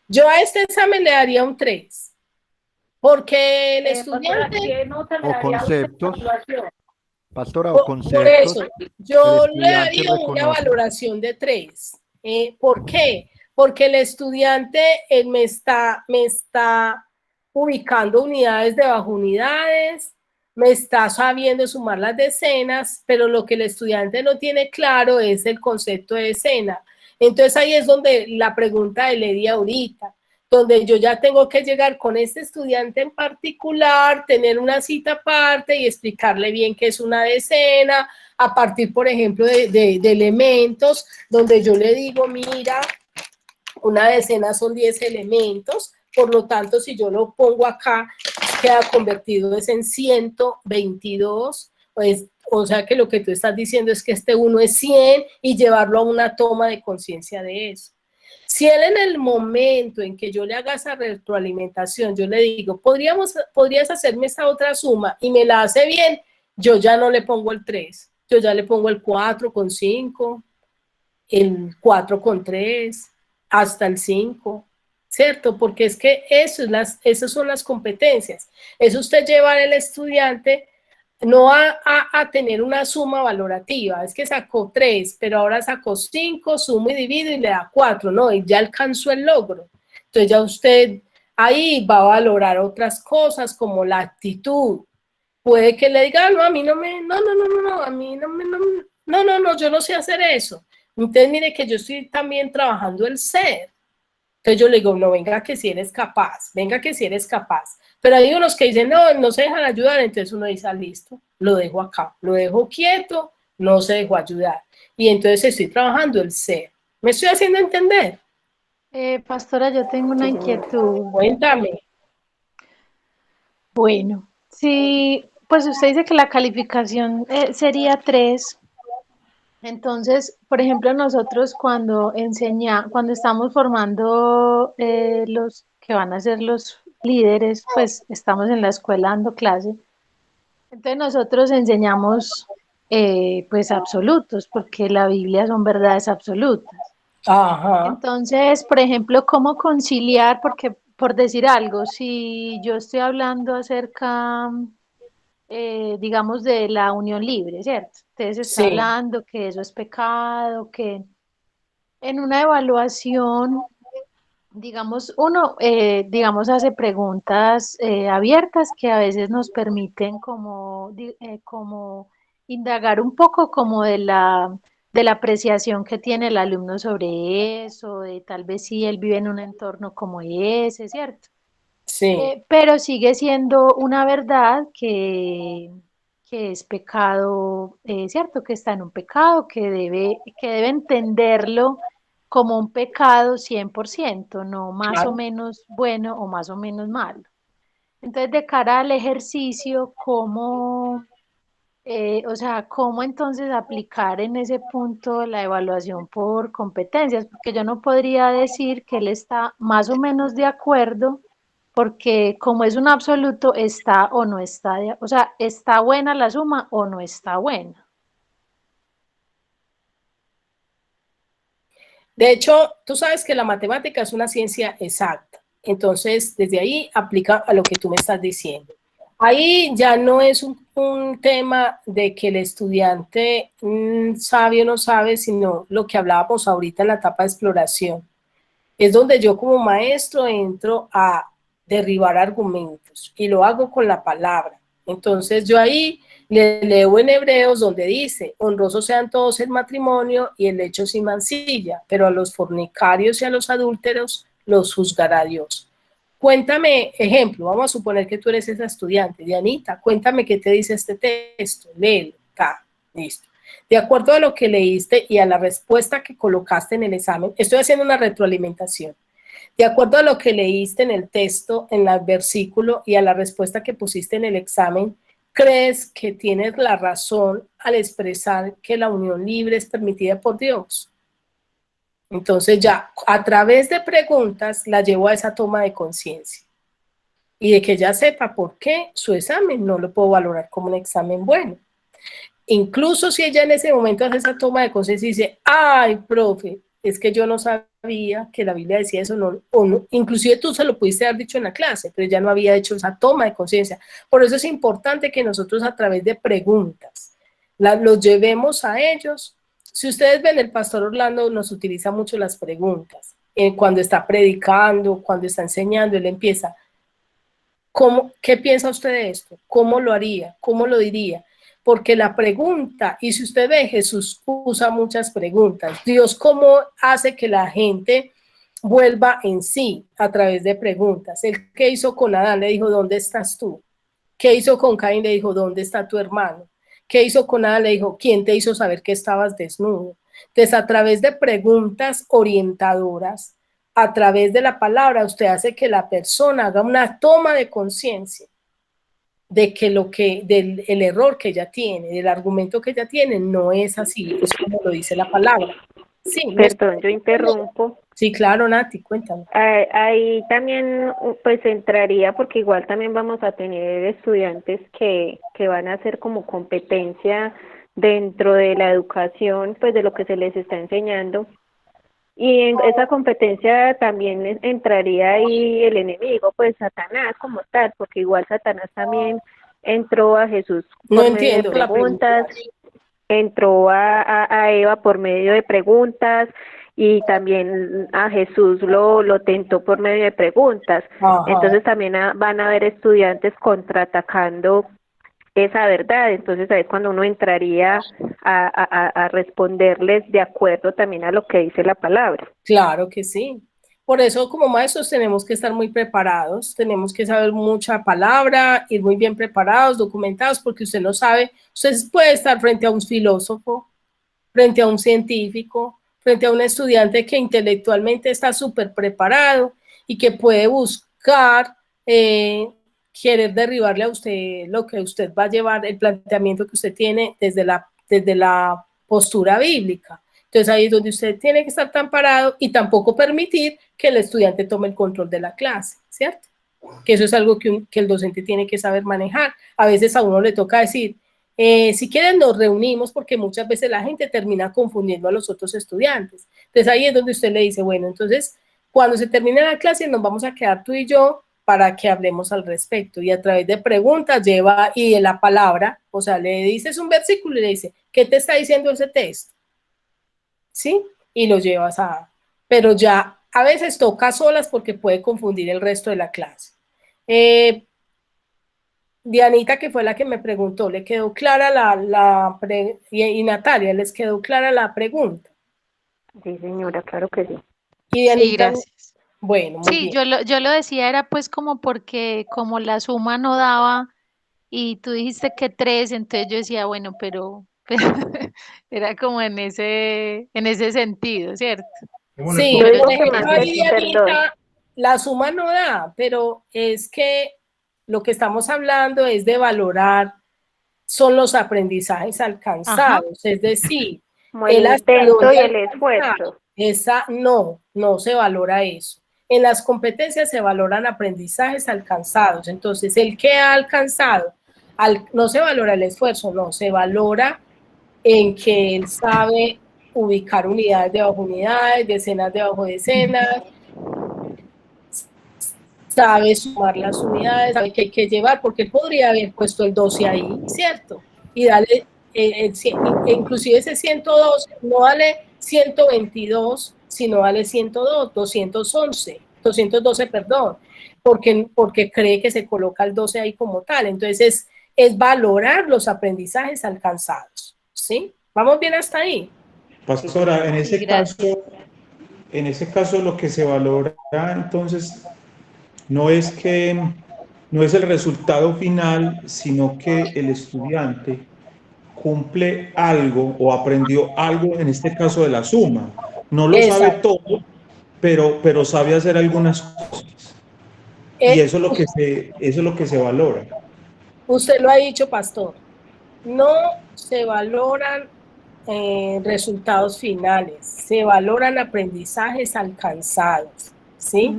Yo a este examen le daría un 3. Porque el estudiante... ¿Qué nota le O daría a usted conceptos. a la evaluación? Pastora, o Por conceptos. eso, yo el le estudiante daría una reconoce. valoración de 3. ¿Por qué? Porque el estudiante me está ubicando unidades debajo unidades, me está sabiendo sumar las decenas, pero lo que el estudiante no tiene claro es el concepto de decena. Entonces ahí es donde la pregunta de Lady ahorita, donde yo ya tengo que llegar con este estudiante en particular, tener una cita aparte y explicarle bien qué es una decena, a partir, por ejemplo, de elementos, donde yo le digo, mira, una decena son 10 elementos, por lo tanto, si yo lo pongo acá, queda convertido en 122. Pues, o sea que lo que tú estás diciendo es que este 1 es 100 y llevarlo a una toma de conciencia de eso. Si él en el momento en que yo le haga esa retroalimentación, yo le digo, podrías hacerme esta otra suma y me la hace bien, yo ya no le pongo el 3, yo ya le pongo el 4,5, el 4,3, hasta el 5, ¿cierto? Porque es que esas son las competencias. Es usted llevar al estudiante no a tener una suma valorativa, es que sacó 3, pero ahora sacó 5, sumo y divido y le da 4, no, y ya alcanzó el logro. Entonces ya usted ahí va a valorar otras cosas como la actitud. Puede que le diga, no, a mí no, a mí no, yo no sé hacer eso. Entonces mire que yo estoy también trabajando el ser. Entonces yo le digo, no, venga que si eres capaz, venga que si eres capaz. Pero hay unos que dicen, no, no se dejan ayudar, entonces uno dice, listo, lo dejo acá, lo dejo quieto, no se dejó ayudar. Y entonces estoy trabajando el ser. ¿Me estoy haciendo entender? Pastora, yo tengo una inquietud. Cuéntame. Bueno, si pues usted dice que la calificación sería 3, entonces, por ejemplo, nosotros cuando estamos formando los que van a ser los líderes, pues estamos en la escuela dando clase, entonces nosotros enseñamos pues absolutos, porque la Biblia son verdades absolutas. Ajá. Entonces, por ejemplo, ¿cómo conciliar? Porque, por decir algo, si yo estoy hablando acerca, digamos, de la unión libre, ¿cierto? Entonces está Sí. hablando que eso es pecado, que en una evaluación, digamos, uno, digamos, hace preguntas abiertas que a veces nos permiten como indagar un poco como de la apreciación que tiene el alumno sobre eso, de tal vez si él vive en un entorno como ese, ¿cierto? Sí. Pero sigue siendo una verdad que es pecado, ¿cierto? Que está en un pecado, que debe entenderlo como un pecado 100%, no más o Claro. menos bueno o más o menos malo. Entonces, de cara al ejercicio, o sea, cómo entonces aplicar en ese punto la evaluación por competencias, porque yo no podría decir que él está más o menos de acuerdo, porque como es un absoluto, está o no está, o sea, está buena la suma o no está buena. De hecho, tú sabes que la matemática es una ciencia exacta. Entonces, desde ahí aplica a lo que tú me estás diciendo. Ahí ya no es un tema de que el estudiante sabe o no sabe, sino lo que hablábamos ahorita en la etapa de exploración. Es donde yo como maestro entro a derribar argumentos y lo hago con la palabra. Entonces yo ahí le leo en Hebreos donde dice, honrosos sean todos el matrimonio y el lecho sin mancilla, pero a los fornicarios y a los adúlteros los juzgará Dios. Cuéntame, ejemplo, vamos a suponer que tú eres esa estudiante, Dianita, cuéntame qué te dice este texto, léelo, listo. De acuerdo a lo que leíste y a la respuesta que colocaste en el examen, estoy haciendo una retroalimentación. De acuerdo a lo que leíste en el texto, en el versículo y a la respuesta que pusiste en el examen, ¿crees que tienes la razón al expresar que la unión libre es permitida por Dios? Entonces ya a través de preguntas la llevo a esa toma de conciencia y de que ella sepa por qué su examen no lo puedo valorar como un examen bueno. Incluso si ella en ese momento hace esa toma de conciencia y dice, ay, profe, es que yo no sabía que la Biblia decía eso, no, inclusive tú se lo pudiste haber dicho en la clase, pero ella no había hecho esa toma de conciencia. Por eso es importante que nosotros a través de preguntas los llevemos a ellos. Si ustedes ven, el pastor Orlando nos utiliza mucho las preguntas. Cuando está predicando, cuando está enseñando, él empieza, ¿qué piensa usted de esto? ¿Cómo lo haría? ¿Cómo lo diría? Porque la pregunta, y si usted ve, Jesús usa muchas preguntas. Dios, ¿cómo hace que la gente vuelva en sí a través de preguntas? ¿El qué hizo con Adán? Le dijo, ¿dónde estás tú? ¿Qué hizo con Caín? Le dijo, ¿dónde está tu hermano? ¿Qué hizo con Adán? Le dijo, ¿quién te hizo saber que estabas desnudo? Entonces, a través de preguntas orientadoras, a través de la palabra, usted hace que la persona haga una toma de conciencia. de que el error que ella tiene, del argumento que ella tiene, no es así, es como lo dice la palabra. Sí, Perdón, yo interrumpo. Sí, claro, Nati, cuéntame. Ahí también pues entraría, porque igual también vamos a tener estudiantes que van a hacer como competencia dentro de la educación, pues de lo que se les está enseñando. Y en esa competencia también entraría ahí el enemigo, pues Satanás como tal, porque igual Satanás también entró a Jesús No por medio de entiendo la pregunta. preguntas, entró a Eva por medio de preguntas, y también a Jesús lo tentó por medio de preguntas. Ajá. Entonces también van a haber estudiantes contraatacando esa verdad. Entonces ahí es cuando uno entraría a responderles de acuerdo también a lo que dice la palabra. Claro que sí. Por eso, como maestros, tenemos que estar muy preparados, tenemos que saber mucha palabra, ir muy bien preparados, documentados, porque usted no sabe, usted puede estar frente a un filósofo, frente a un científico, frente a un estudiante que intelectualmente está súper preparado y que puede buscar, querer derribarle a usted lo que usted va a llevar, el planteamiento que usted tiene desde la postura bíblica. Entonces ahí es donde usted tiene que estar tan parado y tampoco permitir que el estudiante tome el control de la clase, ¿cierto? Que eso es algo que el docente tiene que saber manejar. A veces a uno le toca decir, si quieren nos reunimos, porque muchas veces la gente termina confundiendo a los otros estudiantes. Entonces ahí es donde usted le dice, bueno, entonces cuando se termine la clase nos vamos a quedar tú y yo para que hablemos al respecto, y a través de preguntas lleva y de la palabra, o sea, le dices un versículo y le dice, ¿qué te está diciendo ese texto? ¿Sí? Y lo llevas pero ya a veces toca solas porque puede confundir el resto de la clase. Dianita, que fue la que me preguntó, ¿le quedó clara y Natalia, ¿les quedó clara la pregunta? Sí, señora, claro que sí. Y Dianita, Sí, gracias. Bueno, muy Sí, bien. yo lo decía era pues como porque como la suma no daba y tú dijiste que 3, entonces yo decía, bueno, pero era como en ese sentido, ¿cierto? Sí, Yo por digo que ejemplo, más ahí que, perdón, Dianita, la suma no da, pero es que lo que estamos hablando es de valorar, son los aprendizajes Ajá. alcanzados, es decir, como el él hasta intento dónde y el alcanzado. esfuerzo. No se valora eso. En las competencias se valoran aprendizajes alcanzados. Entonces, el que ha alcanzado, no se valora el esfuerzo, no, se valora en que él sabe ubicar unidades debajo de unidades, decenas debajo de decenas, sabe sumar las unidades, sabe que hay que llevar, porque él podría haber puesto el 12 ahí, ¿cierto? Y darle, inclusive ese 112, no vale 122, sino vale 102, 212, perdón, porque cree que se coloca el 12 ahí como tal. Entonces es valorar los aprendizajes alcanzados, ¿sí? ¿Vamos bien hasta ahí? Pastora, Sí, gracias. en ese caso lo que se valora entonces no es el resultado final, sino que el estudiante cumple algo o aprendió algo, en este caso de la suma. No lo sabe Exacto. todo, pero sabe hacer algunas cosas. Y eso es lo que se valora. Usted lo ha dicho, pastor. No se valoran resultados finales, se valoran aprendizajes alcanzados, ¿sí?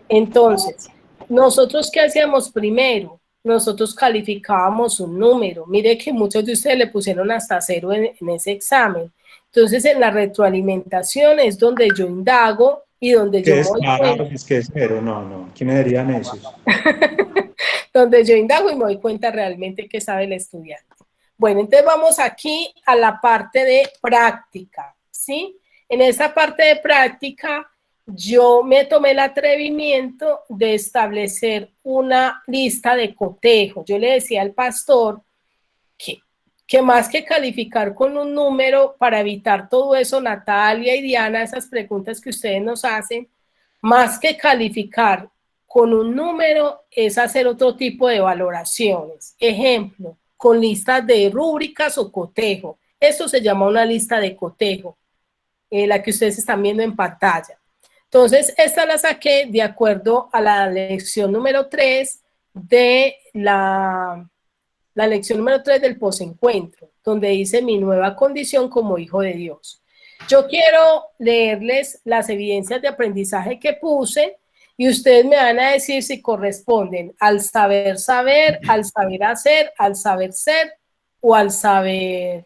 Entonces, nosotros, ¿qué hacíamos primero? Nosotros calificábamos un número. Mire que muchos de ustedes le pusieron hasta 0 en ese examen. Entonces, en la retroalimentación es donde yo indago y donde yo Es claro, es que es cero, no. ¿Quiénes dirían eso? donde yo indago y me doy cuenta realmente qué sabe el estudiante. Bueno, entonces vamos aquí a la parte de práctica, ¿sí? En esa parte de práctica, yo me tomé el atrevimiento de establecer una lista de cotejo. Yo le decía al pastor que más que calificar con un número para evitar todo eso, Natalia y Diana, esas preguntas que ustedes nos hacen, más que calificar con un número es hacer otro tipo de valoraciones. Ejemplo, con listas de rúbricas o cotejo. Esto se llama una lista de cotejo, la que ustedes están viendo en pantalla. Entonces, esta la saqué de acuerdo a la lección número 3 de la lección número 3 del posencuentro, donde dice mi nueva condición como hijo de Dios. Yo quiero leerles las evidencias de aprendizaje que puse y ustedes me van a decir si corresponden al saber saber, al saber hacer, al saber ser o al saber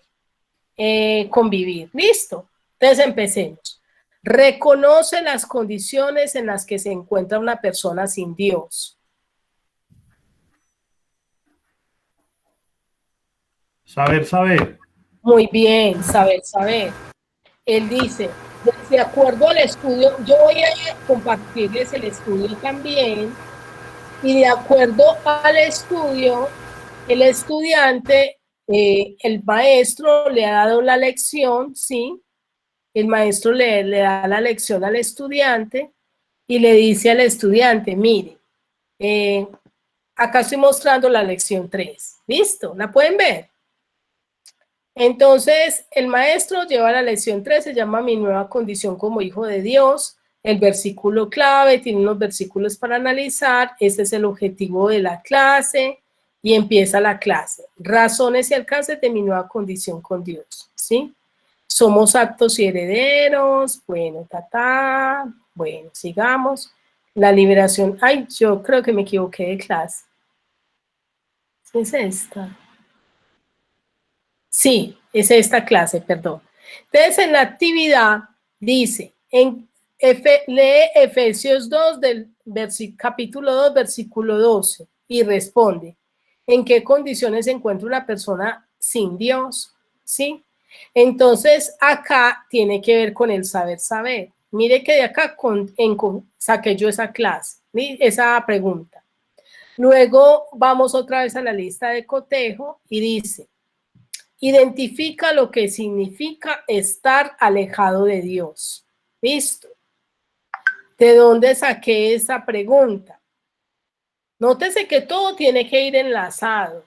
convivir. ¿Listo? Entonces empecemos. Reconoce las condiciones en las que se encuentra una persona sin Dios. Saber saber. Muy bien, saber saber. Él dice, de acuerdo al estudio, yo voy a compartirles el estudio también, y de acuerdo al estudio, el estudiante, el maestro le ha dado la lección, ¿sí? El maestro le da la lección al estudiante y le dice al estudiante, mire, acá estoy mostrando la lección 3, ¿listo? ¿La pueden ver? Entonces, el maestro lleva la lección 3, se llama Mi nueva condición como hijo de Dios. El versículo clave, tiene unos versículos para analizar. Este es el objetivo de la clase y empieza la clase. Razones y alcances de mi nueva condición con Dios, ¿sí? Somos aptos y herederos. Bueno, Bueno, sigamos. La liberación. Ay, yo creo que me equivoqué de clase. ¿Sí es esta? Sí, es esta clase, perdón. Entonces, en la actividad dice, lee Efesios 2 del capítulo 2, versículo 12 y responde, ¿en qué condiciones se encuentra una persona sin Dios? ¿Sí? Entonces, acá tiene que ver con el saber saber. Mire que de acá saqué yo esa clase, esa pregunta. Luego vamos otra vez a la lista de cotejo y dice, identifica lo que significa estar alejado de Dios. ¿Listo? ¿De dónde saqué esa pregunta? Nótese que todo tiene que ir enlazado.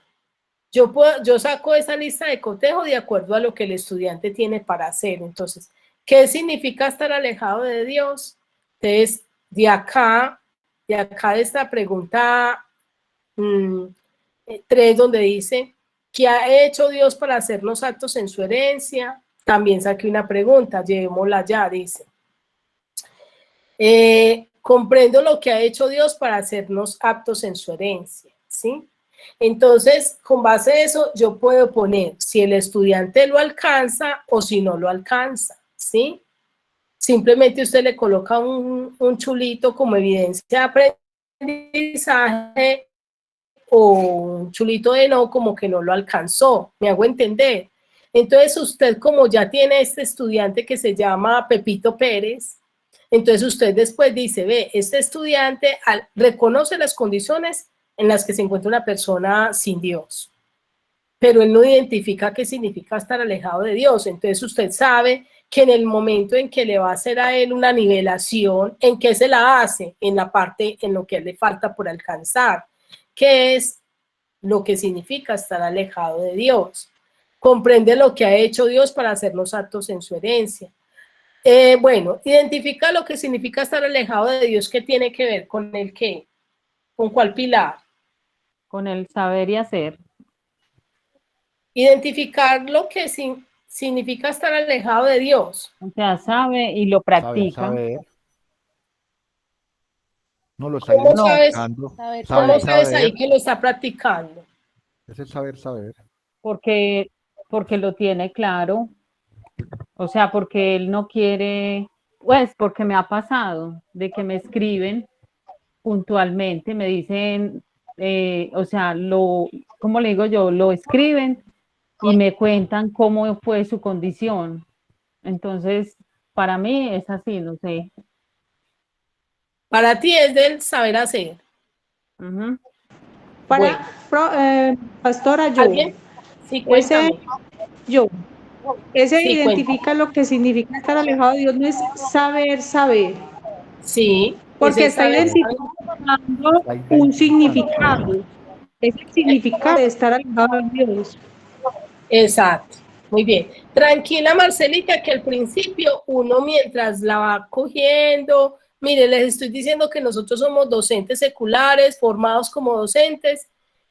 Yo saco esa lista de cotejo de acuerdo a lo que el estudiante tiene para hacer. Entonces, ¿qué significa estar alejado de Dios? Entonces, de acá de esta pregunta 3, donde dice, ¿qué ha hecho Dios para hacernos aptos en su herencia? También saqué una pregunta, llevémosla ya, dice. Comprendo lo que ha hecho Dios para hacernos aptos en su herencia, ¿sí? Entonces, con base a eso, yo puedo poner si el estudiante lo alcanza o si no lo alcanza, ¿sí? Simplemente usted le coloca un chulito como evidencia de aprendizaje o un chulito de no, como que no lo alcanzó, me hago entender. Entonces usted, como ya tiene este estudiante que se llama Pepito Pérez, entonces usted después dice, ve, este estudiante reconoce las condiciones en las que se encuentra una persona sin Dios, pero él no identifica qué significa estar alejado de Dios. Entonces usted sabe que en el momento en que le va a hacer a él una nivelación, ¿en qué se la hace? En la parte en lo que a él le falta por alcanzar, que es lo que significa estar alejado de Dios. Comprende lo que ha hecho Dios para hacernos aptos en su herencia. Bueno, identifica lo que significa estar alejado de Dios, ¿qué tiene que ver con el qué? ¿Con cuál pilar? Con el saber y hacer. Identificar lo que significa estar alejado de Dios. O sea, sabe y lo practica. Saber. No lo está ¿Cómo identificando. ¿Cómo sabes ahí que lo está practicando? Es el saber saber. Porque lo tiene claro. O sea, porque él no quiere, pues porque me ha pasado de que me escriben puntualmente, me dicen, o sea, ¿cómo le digo yo? Lo escriben y me cuentan cómo fue su condición. Entonces, para mí es así, no sé. Para ti es del saber hacer. Uh-huh. Pastora, yo. ¿Alguien? Sí, cuéntame. Ese Sí, identifica lo que significa estar alejado de Dios, no es saber saber. Sí. Porque está identificando un significado. Es el significado de estar alejado de Dios. Exacto. Muy bien. Tranquila, Marcelita, que al principio uno mientras la va cogiendo, mire, les estoy diciendo que nosotros somos docentes seculares, formados como docentes,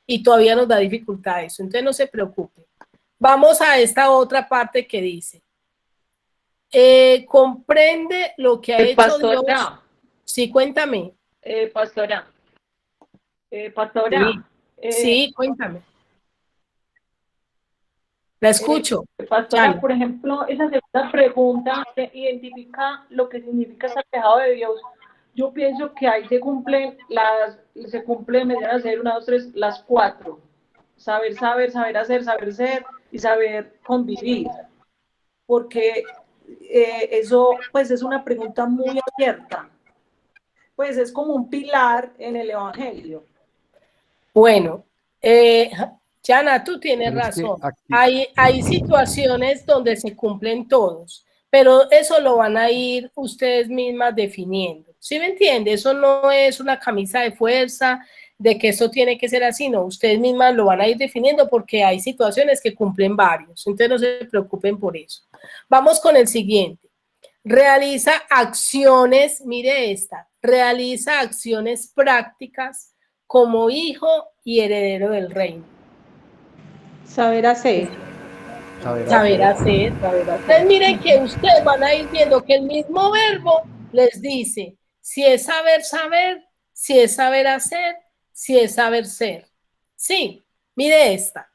y todavía nos da dificultad eso, entonces no se preocupe. Vamos a esta otra parte que dice, comprende lo que ha hecho Pastora, Dios. Sí, cuéntame. Pastora, Sí, cuéntame. La escucho. Pastora, por ejemplo, esa segunda pregunta identifica lo que significa estar alejado de Dios. Yo pienso que ahí se cumplen, me deben hacer 1, 2, 3, las 4. Saber, saber hacer, saber ser y saber convivir. Porque eso, pues, es una pregunta muy abierta. Pues es como un pilar en el Evangelio. Bueno, Jana, tú tienes razón. Hay situaciones donde se cumplen todos, pero eso lo van a ir ustedes mismas definiendo. ¿Sí me entiende? Eso no es una camisa de fuerza de que eso tiene que ser así, no. Ustedes mismas lo van a ir definiendo porque hay situaciones que cumplen varios. Entonces no se preocupen por eso. Vamos con el siguiente. Realiza acciones, mire esta, realiza acciones prácticas como hijo y heredero del reino. Saber hacer. Saber hacer. Entonces miren que ustedes van a ir viendo que el mismo verbo les dice si es saber saber, si es saber hacer, si es saber ser. Sí, mire esta.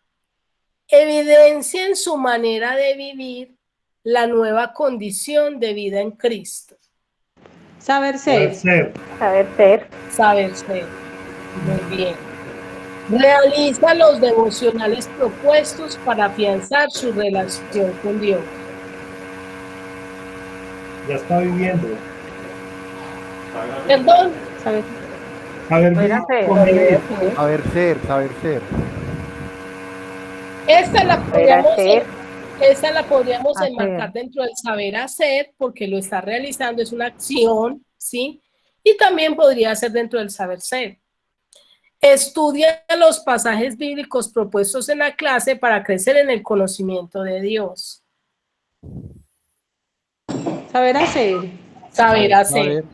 Evidencia en su manera de vivir la nueva condición de vida en Cristo. Saber ser. Saber ser. Saber ser. Muy bien. Realiza los devocionales propuestos para afianzar su relación con Dios. Ya está viviendo. Perdón. Saber ser. Esta la podríamos enmarcar dentro del saber hacer, porque lo está realizando, es una acción, ¿sí? Y también podría ser dentro del saber ser. Estudia los pasajes bíblicos propuestos en la clase para crecer en el conocimiento de Dios. Saber hacer. Saber hacer.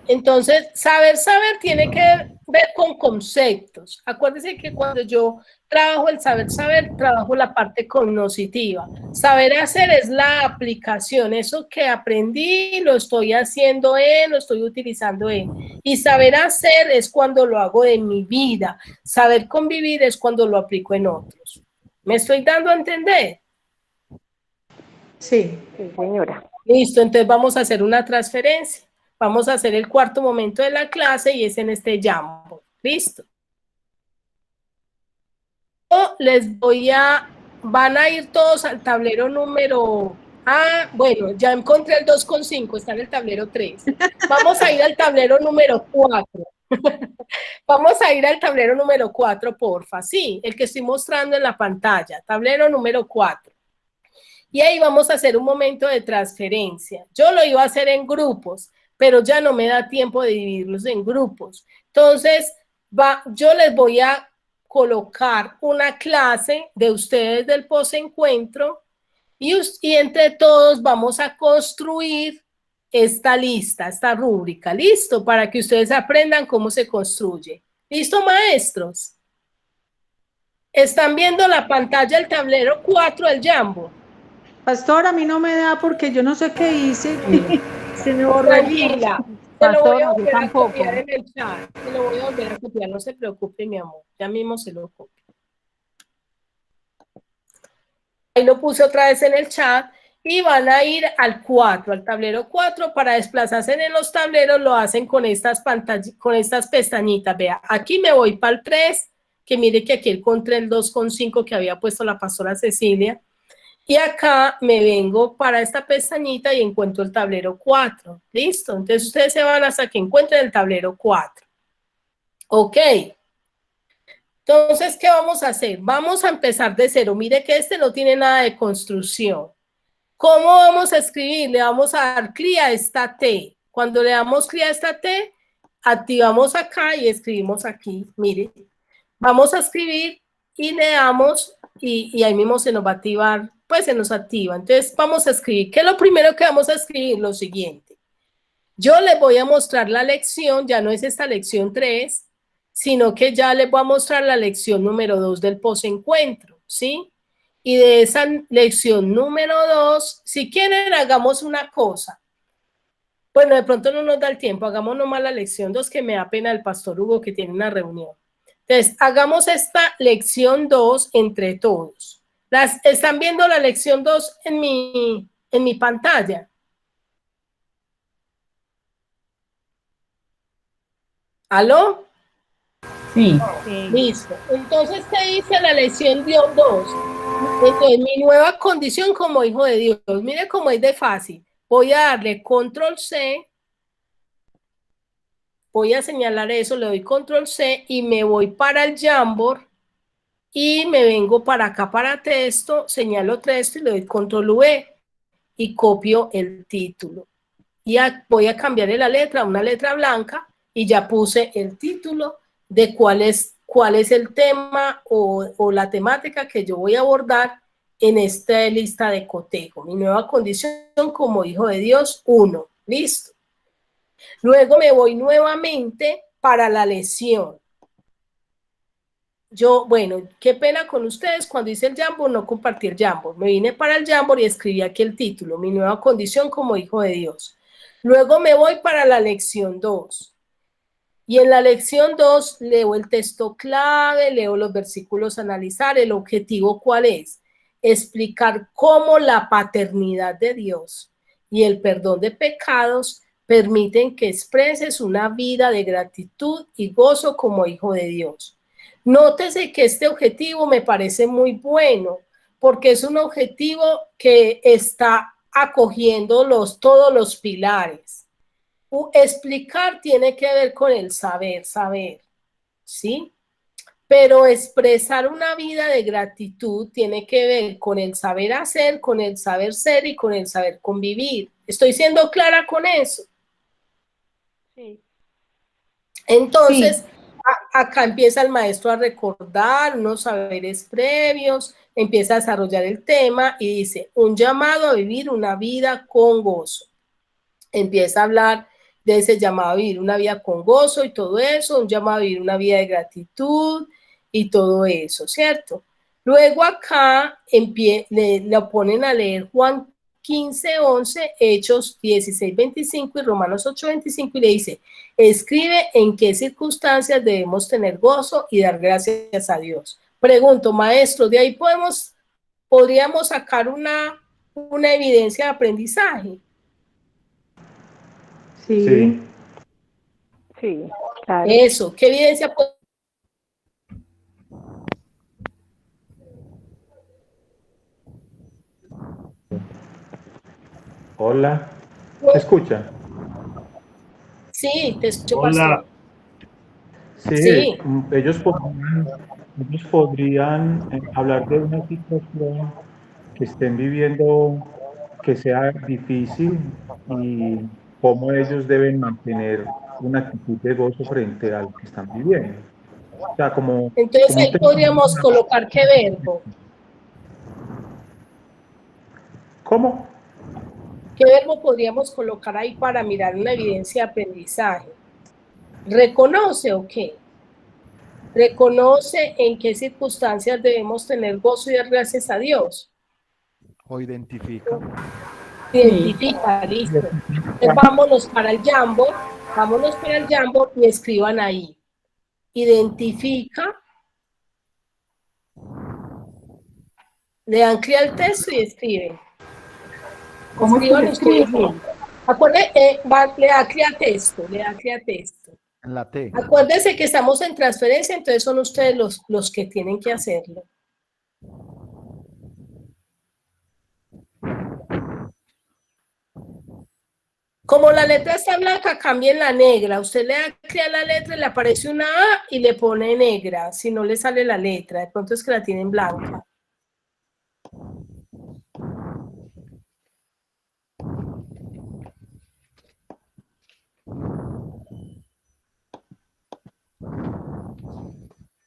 Entonces, saber tiene que ver con conceptos. Acuérdense que cuando yo trabajo el saber, trabajo la parte cognitiva. Saber hacer es la aplicación, eso que aprendí, lo estoy haciendo lo estoy utilizando Y saber hacer es cuando lo hago en mi vida. Saber convivir es cuando lo aplico en otros. ¿Me estoy dando a entender? Sí, señora. Listo, entonces vamos a hacer una transferencia. Vamos a hacer el cuarto momento de la clase y es en este Jamboard. ¿Listo? Van a ir todos al tablero número... bueno, ya encontré el 2,5, está en el tablero 3. Vamos a ir al tablero número 4. Vamos a ir al tablero número 4, porfa. Sí, el que estoy mostrando en la pantalla, tablero número 4. Y ahí vamos a hacer un momento de transferencia. Yo lo iba a hacer en grupos, pero ya no me da tiempo de dividirlos en grupos. Entonces, yo les voy a colocar una clase de ustedes del posencuentro y entre todos vamos a construir esta lista, esta rúbrica. ¿Listo? Para que ustedes aprendan cómo se construye. ¿Listo, maestros? ¿Están viendo la pantalla del tablero 4 del Jamboard? Pastor, a mí no me da porque yo no sé qué hice. Se me borró. Tranquila. Te lo voy a volver a copiar en el chat. Te lo voy a volver a copiar. No se preocupe, mi amor. Ya mismo se lo copio. Ahí lo puse otra vez en el chat. Y van a ir al 4, al tablero 4. Para desplazarse en los tableros lo hacen con estas pestañitas. Vea, aquí me voy para el 3. Que mire que aquí encontré el 2,5 que había puesto la pastora Cecilia. Y acá me vengo para esta pestañita y encuentro el tablero 4. ¿Listo? Entonces ustedes se van hasta que encuentren el tablero 4. Ok. Entonces, ¿qué vamos a hacer? Vamos a empezar de cero. Mire que este no tiene nada de construcción. ¿Cómo vamos a escribir? Le vamos a dar clic a esta T. Cuando le damos clic a esta T, activamos acá y escribimos aquí. Mire. Vamos a escribir y le damos y ahí mismo se nos va a activar. Pues se nos activa. Entonces vamos a escribir. ¿Qué es lo primero que vamos a escribir? Lo siguiente. Yo les voy a mostrar la lección, ya no es esta lección 3, sino que ya les voy a mostrar la lección número 2 del posencuentro, ¿sí? Y de esa lección número 2, si quieren, hagamos una cosa. Bueno, de pronto no nos da el tiempo, hagamos nomás la lección 2, que me da pena el pastor Hugo que tiene una reunión. Entonces, hagamos esta lección 2 entre todos. ¿Están viendo la lección 2 en mi pantalla? ¿Aló? Sí. Listo. Entonces, ¿qué dice la lección 2? Entonces, mi nueva condición como hijo de Dios. Mire cómo es de fácil. Voy a darle control C. Voy a señalar eso, le doy control C y me voy para el Jamboard y me vengo para acá para texto, señalo texto y le doy control V y copio el título. Y voy a cambiarle la letra a una letra blanca y ya puse el título de cuál es el tema o la temática que yo voy a abordar en esta lista de cotejo. Mi nueva condición como hijo de Dios, 1. Listo. Luego me voy nuevamente para la lección. Bueno, qué pena con ustedes, cuando hice el Jamboard no compartí el Jamboard. Me vine para el Jamboard y escribí aquí el título, mi nueva condición como hijo de Dios. Luego me voy para la lección 2. Y en la lección 2 leo el texto clave, leo los versículos a analizar. El objetivo, ¿cuál es? Explicar cómo la paternidad de Dios y el perdón de pecados permiten que expreses una vida de gratitud y gozo como hijo de Dios. Nótese que este objetivo me parece muy bueno, porque es un objetivo que está acogiendo todos los pilares. Explicar tiene que ver con el saber, ¿sí? Pero expresar una vida de gratitud tiene que ver con el saber hacer, con el saber ser y con el saber convivir. ¿Estoy siendo clara con eso? Sí. Entonces, acá empieza el maestro a recordar unos saberes previos, empieza a desarrollar el tema y dice, un llamado a vivir una vida con gozo. Empieza a hablar de ese llamado a vivir una vida con gozo y todo eso, un llamado a vivir una vida de gratitud y todo eso, ¿cierto? Luego acá le ponen a leer Juan 15:11, Hechos 16:25 y Romanos 8:25 y le dice, escribe en qué circunstancias debemos tener gozo y dar gracias a Dios. Pregunto, maestro, ¿de ahí podríamos sacar una evidencia de aprendizaje? Sí. Sí, claro. Eso, ¿qué evidencia puede? Hola, ¿me escucha? Sí, te escucho, Hola. pastor. Sí, ellos podrían hablar de una situación que estén viviendo que sea difícil y cómo ellos deben mantener una actitud de gozo frente a lo que están viviendo. O sea, Entonces ahí podríamos colocar qué verbo. ¿Cómo? ¿Qué verbo podríamos colocar ahí para mirar una evidencia de aprendizaje? ¿Reconoce o qué? ¿Reconoce en qué circunstancias debemos tener gozo y dar gracias a Dios? O identifica. Identifica, listo. Entonces, vámonos para el Jamboard y escriban ahí. Identifica. Le dan clic al texto y escriben. ¿Cómo Escriban es que le ustedes. Acuérdense, le da clic a texto, En la T. Acuérdense que estamos en transferencia, entonces son ustedes los que tienen que hacerlo. Como la letra está blanca, cambien la negra. Usted le da clic a la letra y le aparece una A y le pone negra, si no le sale la letra. De pronto es que la tienen blanca.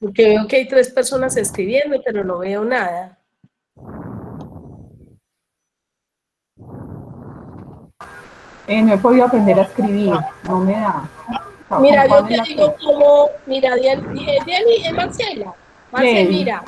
Porque veo que hay 3 personas escribiendo, pero no veo nada. No he podido aprender a escribir, no me da. Mira, yo te digo cómo, mira, Marcela, mira,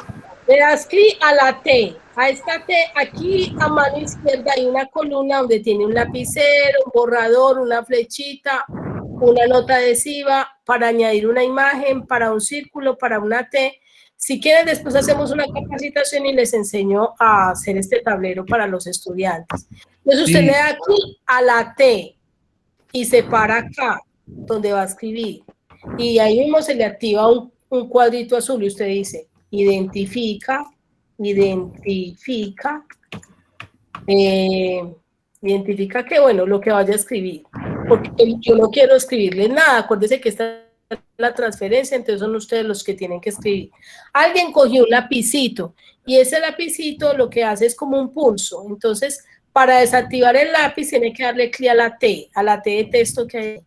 le das clic a la T, a esta T, aquí a mano izquierda hay una columna donde tiene un lapicero, un borrador, una flechita, una nota adhesiva para añadir una imagen, para un círculo, para una T. Si quieren, después hacemos una capacitación y les enseño a hacer este tablero para los estudiantes. Entonces usted le da clic a la T y se para acá, donde va a escribir. Y ahí mismo se le activa un cuadrito azul y usted dice, identifica, identifica que, bueno, lo que vaya a escribir. Porque yo no quiero escribirle nada. Acuérdese que esta es la transferencia, entonces son ustedes los que tienen que escribir. Alguien cogió un lapicito y ese lapicito lo que hace es como un pulso. Entonces, para desactivar el lápiz tiene que darle clic a la T de texto que hay.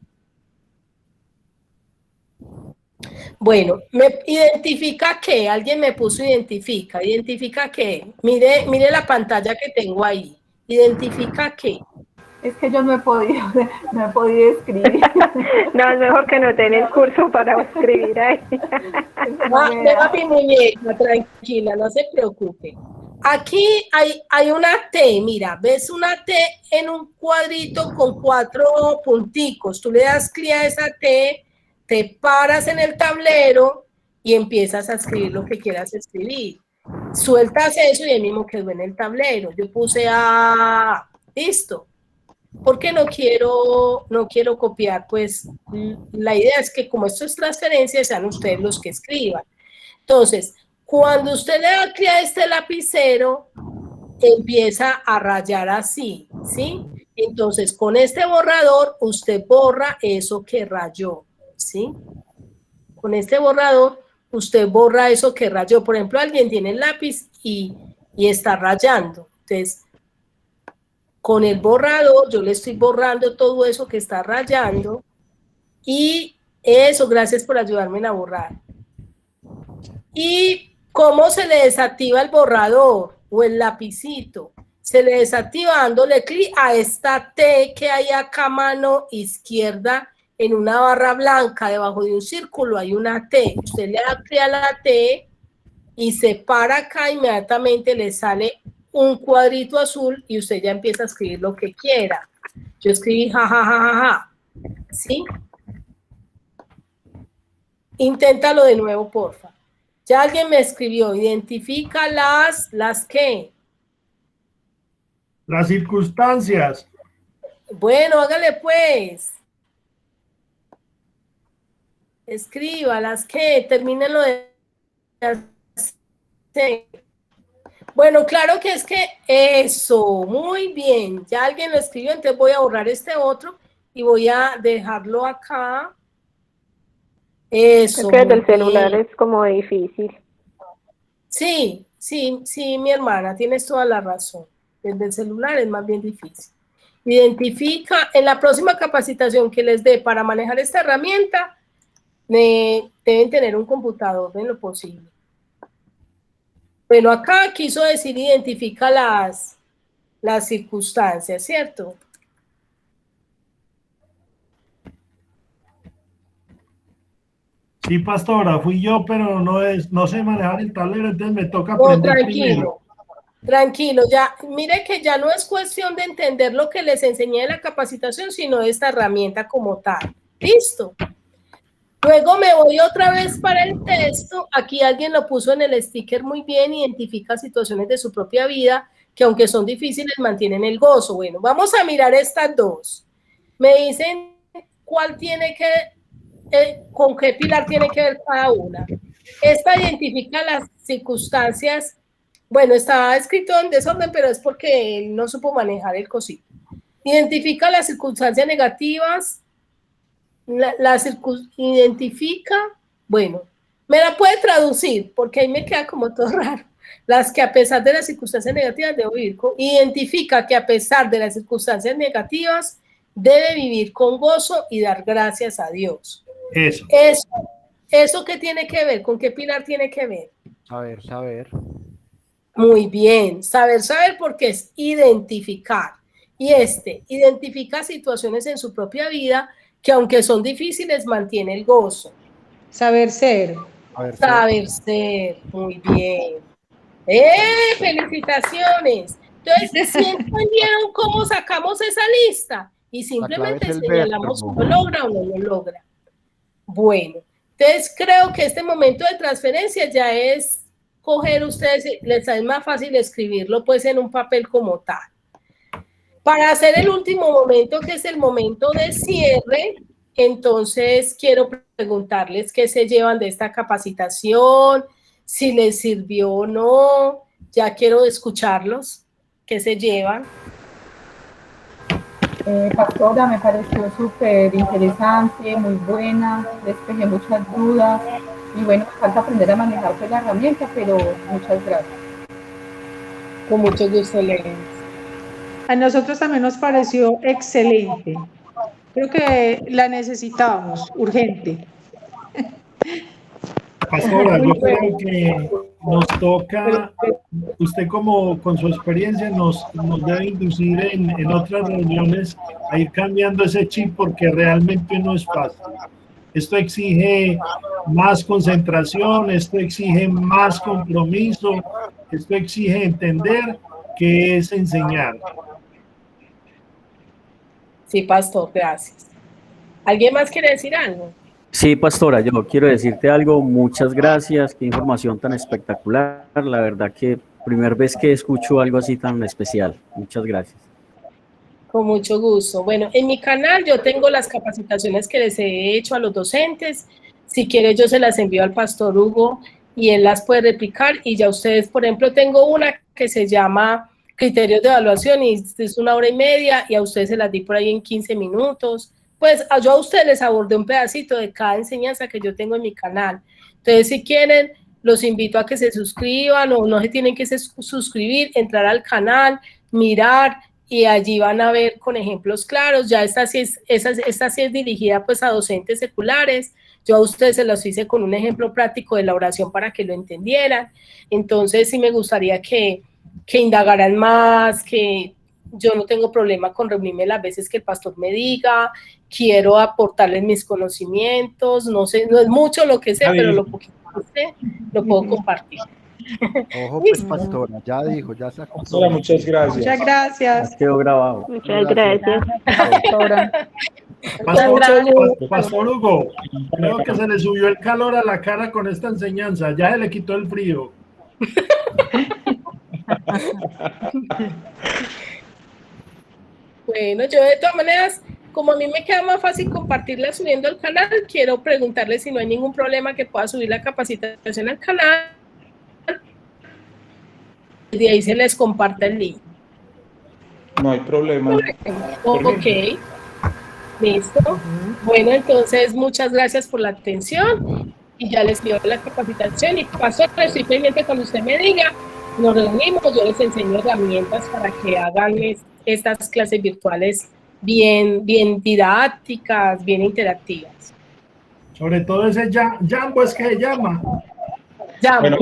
Bueno, ¿me identifica qué? Alguien me puso identifica qué. Mire la pantalla que tengo ahí. ¿Identifica qué? Es que yo no he podido escribir. No, es mejor que no tenga el curso para escribir ahí. Deja mi muñeca, tranquila, no se preocupe. Aquí hay una T, mira, ves una T en un cuadrito con 4 punticos. Tú le das clic a esa T, te paras en el tablero y empiezas a escribir lo que quieras escribir. Sueltas eso y ahí mismo quedó en el tablero. Yo puse A, listo. Porque no quiero copiar, pues la idea es que como esto es transferencia, sean ustedes los que escriban. Entonces, cuando usted le da clic a este lapicero, empieza a rayar así, ¿sí? Entonces, con este borrador, usted borra eso que rayó, ¿sí? Con este borrador, usted borra eso que rayó. Por ejemplo, alguien tiene el lápiz y está rayando. Entonces, con el borrador, yo le estoy borrando todo eso que está rayando y eso, gracias por ayudarme a borrar. ¿Y cómo se le desactiva el borrador o el lapicito? Se le desactiva dándole clic a esta T que hay acá a mano izquierda en una barra blanca, debajo de un círculo hay una T. Usted le da clic a la T y se para acá, inmediatamente le sale un cuadrito azul y usted ya empieza a escribir lo que quiera. Yo escribí ja, ja, ja, ja, ja. ¿Sí? Inténtalo de nuevo, porfa. Ya alguien me escribió, identifica ¿las qué? Las circunstancias. Bueno, hágale pues. Escriba, ¿las qué? Termínenlo de hacer. Bueno, claro que es que eso, muy bien. Ya alguien lo escribió, entonces voy a borrar este otro y voy a dejarlo acá. Eso. Es que desde el celular es como difícil. Sí, mi hermana, tienes toda la razón. Desde el celular es más bien difícil. Identifica, en la próxima capacitación que les dé para manejar esta herramienta, deben tener un computador en lo posible. Bueno, acá quiso decir identifica las circunstancias, ¿cierto? Sí, pastora, fui yo, pero no sé manejar el tablero, entonces me toca aprender primero. Tranquilo, ya, mire que ya no es cuestión de entender lo que les enseñé en la capacitación, sino de esta herramienta como tal. ¿Listo? Luego me voy otra vez para el texto. Aquí alguien lo puso en el sticker muy bien, identifica situaciones de su propia vida que aunque son difíciles mantienen el gozo. Bueno, vamos a mirar estas dos. Me dicen cuál tiene que, con qué pilar tiene que ver cada una. Esta identifica las circunstancias. Bueno, está escrito en desorden, pero es porque él no supo manejar el cosito. Identifica las circunstancias negativas. Identifica, bueno, me la puede traducir porque ahí me queda como todo raro. Las que a pesar de las circunstancias negativas debo vivir con, identifica que a pesar de las circunstancias negativas debe vivir con gozo y dar gracias a Dios. Eso ¿qué tiene que ver? ¿Con qué pilar tiene que ver? Saber. Muy bien, saber porque es identificar. Y identifica situaciones en su propia vida que aunque son difíciles, mantiene el gozo. Saber ser. Saber ser, muy bien. ¡Felicitaciones! Entonces, ¿sí entendieron cómo sacamos esa lista? Y simplemente señalamos si lo logra o no lo logra. Bueno, entonces creo que este momento de transferencia ya es coger ustedes, les es más fácil escribirlo pues en un papel como tal. Para hacer el último momento, que es el momento de cierre, entonces quiero preguntarles qué se llevan de esta capacitación, si les sirvió o no. Ya quiero escucharlos. ¿Qué se llevan? Pastora, me pareció súper interesante, muy buena, despejé muchas dudas y bueno, me falta aprender a manejar pues la herramienta, pero muchas gracias. Con mucho gusto, Ley. A nosotros también nos pareció excelente. Creo que la necesitábamos, urgente. Pastora, yo creo que nos toca, usted como con su experiencia nos debe inducir en otras reuniones a ir cambiando ese chip porque realmente no es fácil. Esto exige más concentración, esto exige más compromiso, esto exige entender qué es enseñar. Sí, pastor, gracias. ¿Alguien más quiere decir algo? Sí, pastora, yo quiero decirte algo, muchas gracias, qué información tan espectacular, la verdad que primera vez que escucho algo así tan especial, muchas gracias. Con mucho gusto. Bueno, en mi canal yo tengo las capacitaciones que les he hecho a los docentes, si quiere yo se las envío al pastor Hugo y él las puede replicar y ya ustedes, por ejemplo, tengo una que se llama criterios de evaluación y es 1 hora y media y a ustedes se las di por ahí en 15 minutos. Pues yo a ustedes les abordé un pedacito de cada enseñanza que yo tengo en mi canal. Entonces, si quieren, los invito a que se suscriban o no se tienen que suscribir, entrar al canal, mirar y allí van a ver con ejemplos claros. Ya esta sí es dirigida pues a docentes seculares. Yo a ustedes se los hice con un ejemplo práctico de la oración para que lo entendieran. Entonces, sí me gustaría que indagaran más, que yo no tengo problema con reunirme las veces que el pastor me diga, quiero aportarles mis conocimientos, no sé, no es mucho lo que sé, pero lo poquito que sé, lo puedo compartir. Ojo, pues, pastora, ya dijo, ya sacó. Pastora, muchas gracias. Muchas gracias. Ya quedó grabado. Muchas gracias. Pastor Hugo, creo que se le subió el calor a la cara con esta enseñanza, ya se le quitó el frío. Bueno, yo de todas maneras, como a mí me queda más fácil compartirla subiendo al canal, quiero preguntarle si no hay ningún problema que pueda subir la capacitación al canal. De ahí se les comparte el link. No hay problema. Ok, listo. Bueno, entonces muchas gracias por la atención y ya les pido la capacitación y paso estoy pendiente cuando usted me diga, nos reunimos, yo les enseño herramientas para que hagan estas clases virtuales bien didácticas, bien interactivas. Sobre todo ese Jambo es que se llama. Bueno,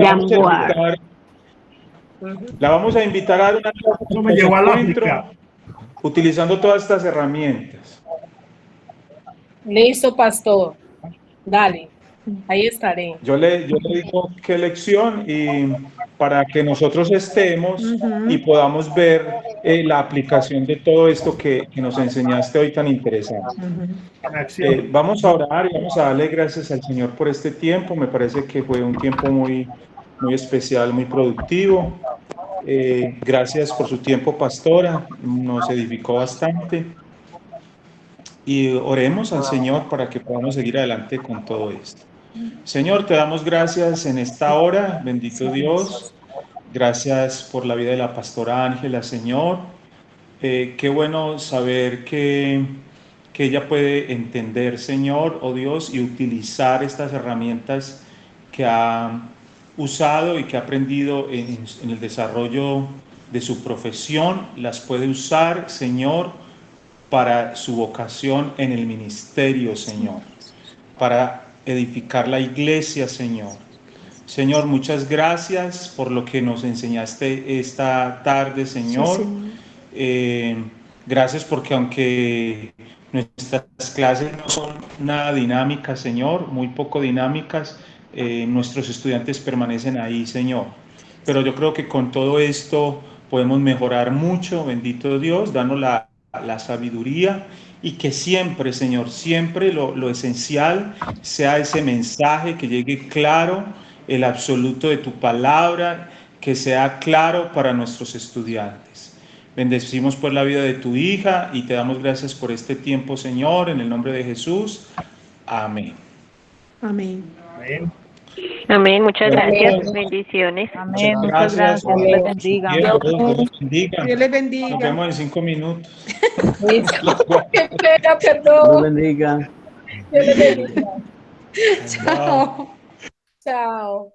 la vamos a invitar a dar una clase. Eso me llevó a la África. Utilizando todas estas herramientas. Listo, pastor. Dale, ahí estaré. Yo le digo qué lección y para que nosotros estemos y podamos ver la aplicación de todo esto que nos enseñaste hoy tan interesante. Vamos a orar y vamos a darle gracias al Señor por este tiempo. Me parece que fue un tiempo muy especial, muy productivo. Gracias por su tiempo, pastora. Nos edificó bastante. Y oremos al Señor para que podamos seguir adelante con todo esto. Señor, te damos gracias en esta hora, bendito Dios. Gracias por la vida de la pastora Ángela, Señor. Qué bueno saber que ella puede entender, Señor, oh Dios, y utilizar estas herramientas que ha usado y que ha aprendido en el desarrollo de su profesión. Las puede usar, Señor, para su vocación en el ministerio, Señor, para edificar la iglesia, Señor. Señor, muchas gracias por lo que nos enseñaste esta tarde, Señor. Sí, Gracias porque aunque Nuestras clases no son nada dinámicas, Señor, muy poco dinámicas. Nuestros estudiantes permanecen ahí, Señor. Pero yo creo que con todo esto podemos mejorar mucho, bendito Dios, danos la sabiduría y que siempre, Señor, siempre lo esencial sea ese mensaje que llegue claro, el absoluto de tu palabra, que sea claro para nuestros estudiantes. Bendecimos por la vida de tu hija y te damos gracias por este tiempo, Señor, en el nombre de Jesús. Amén. Amén. Amén. Amén, muchas gracias, Amén. bendiciones. Amén, muchas gracias, Dios les bendiga. Dios les bendiga. Dios les bendiga. Nos vemos en 5 minutos. Qué pena, Dios perdón. bendiga. Dios les bendiga. Chao. Chao.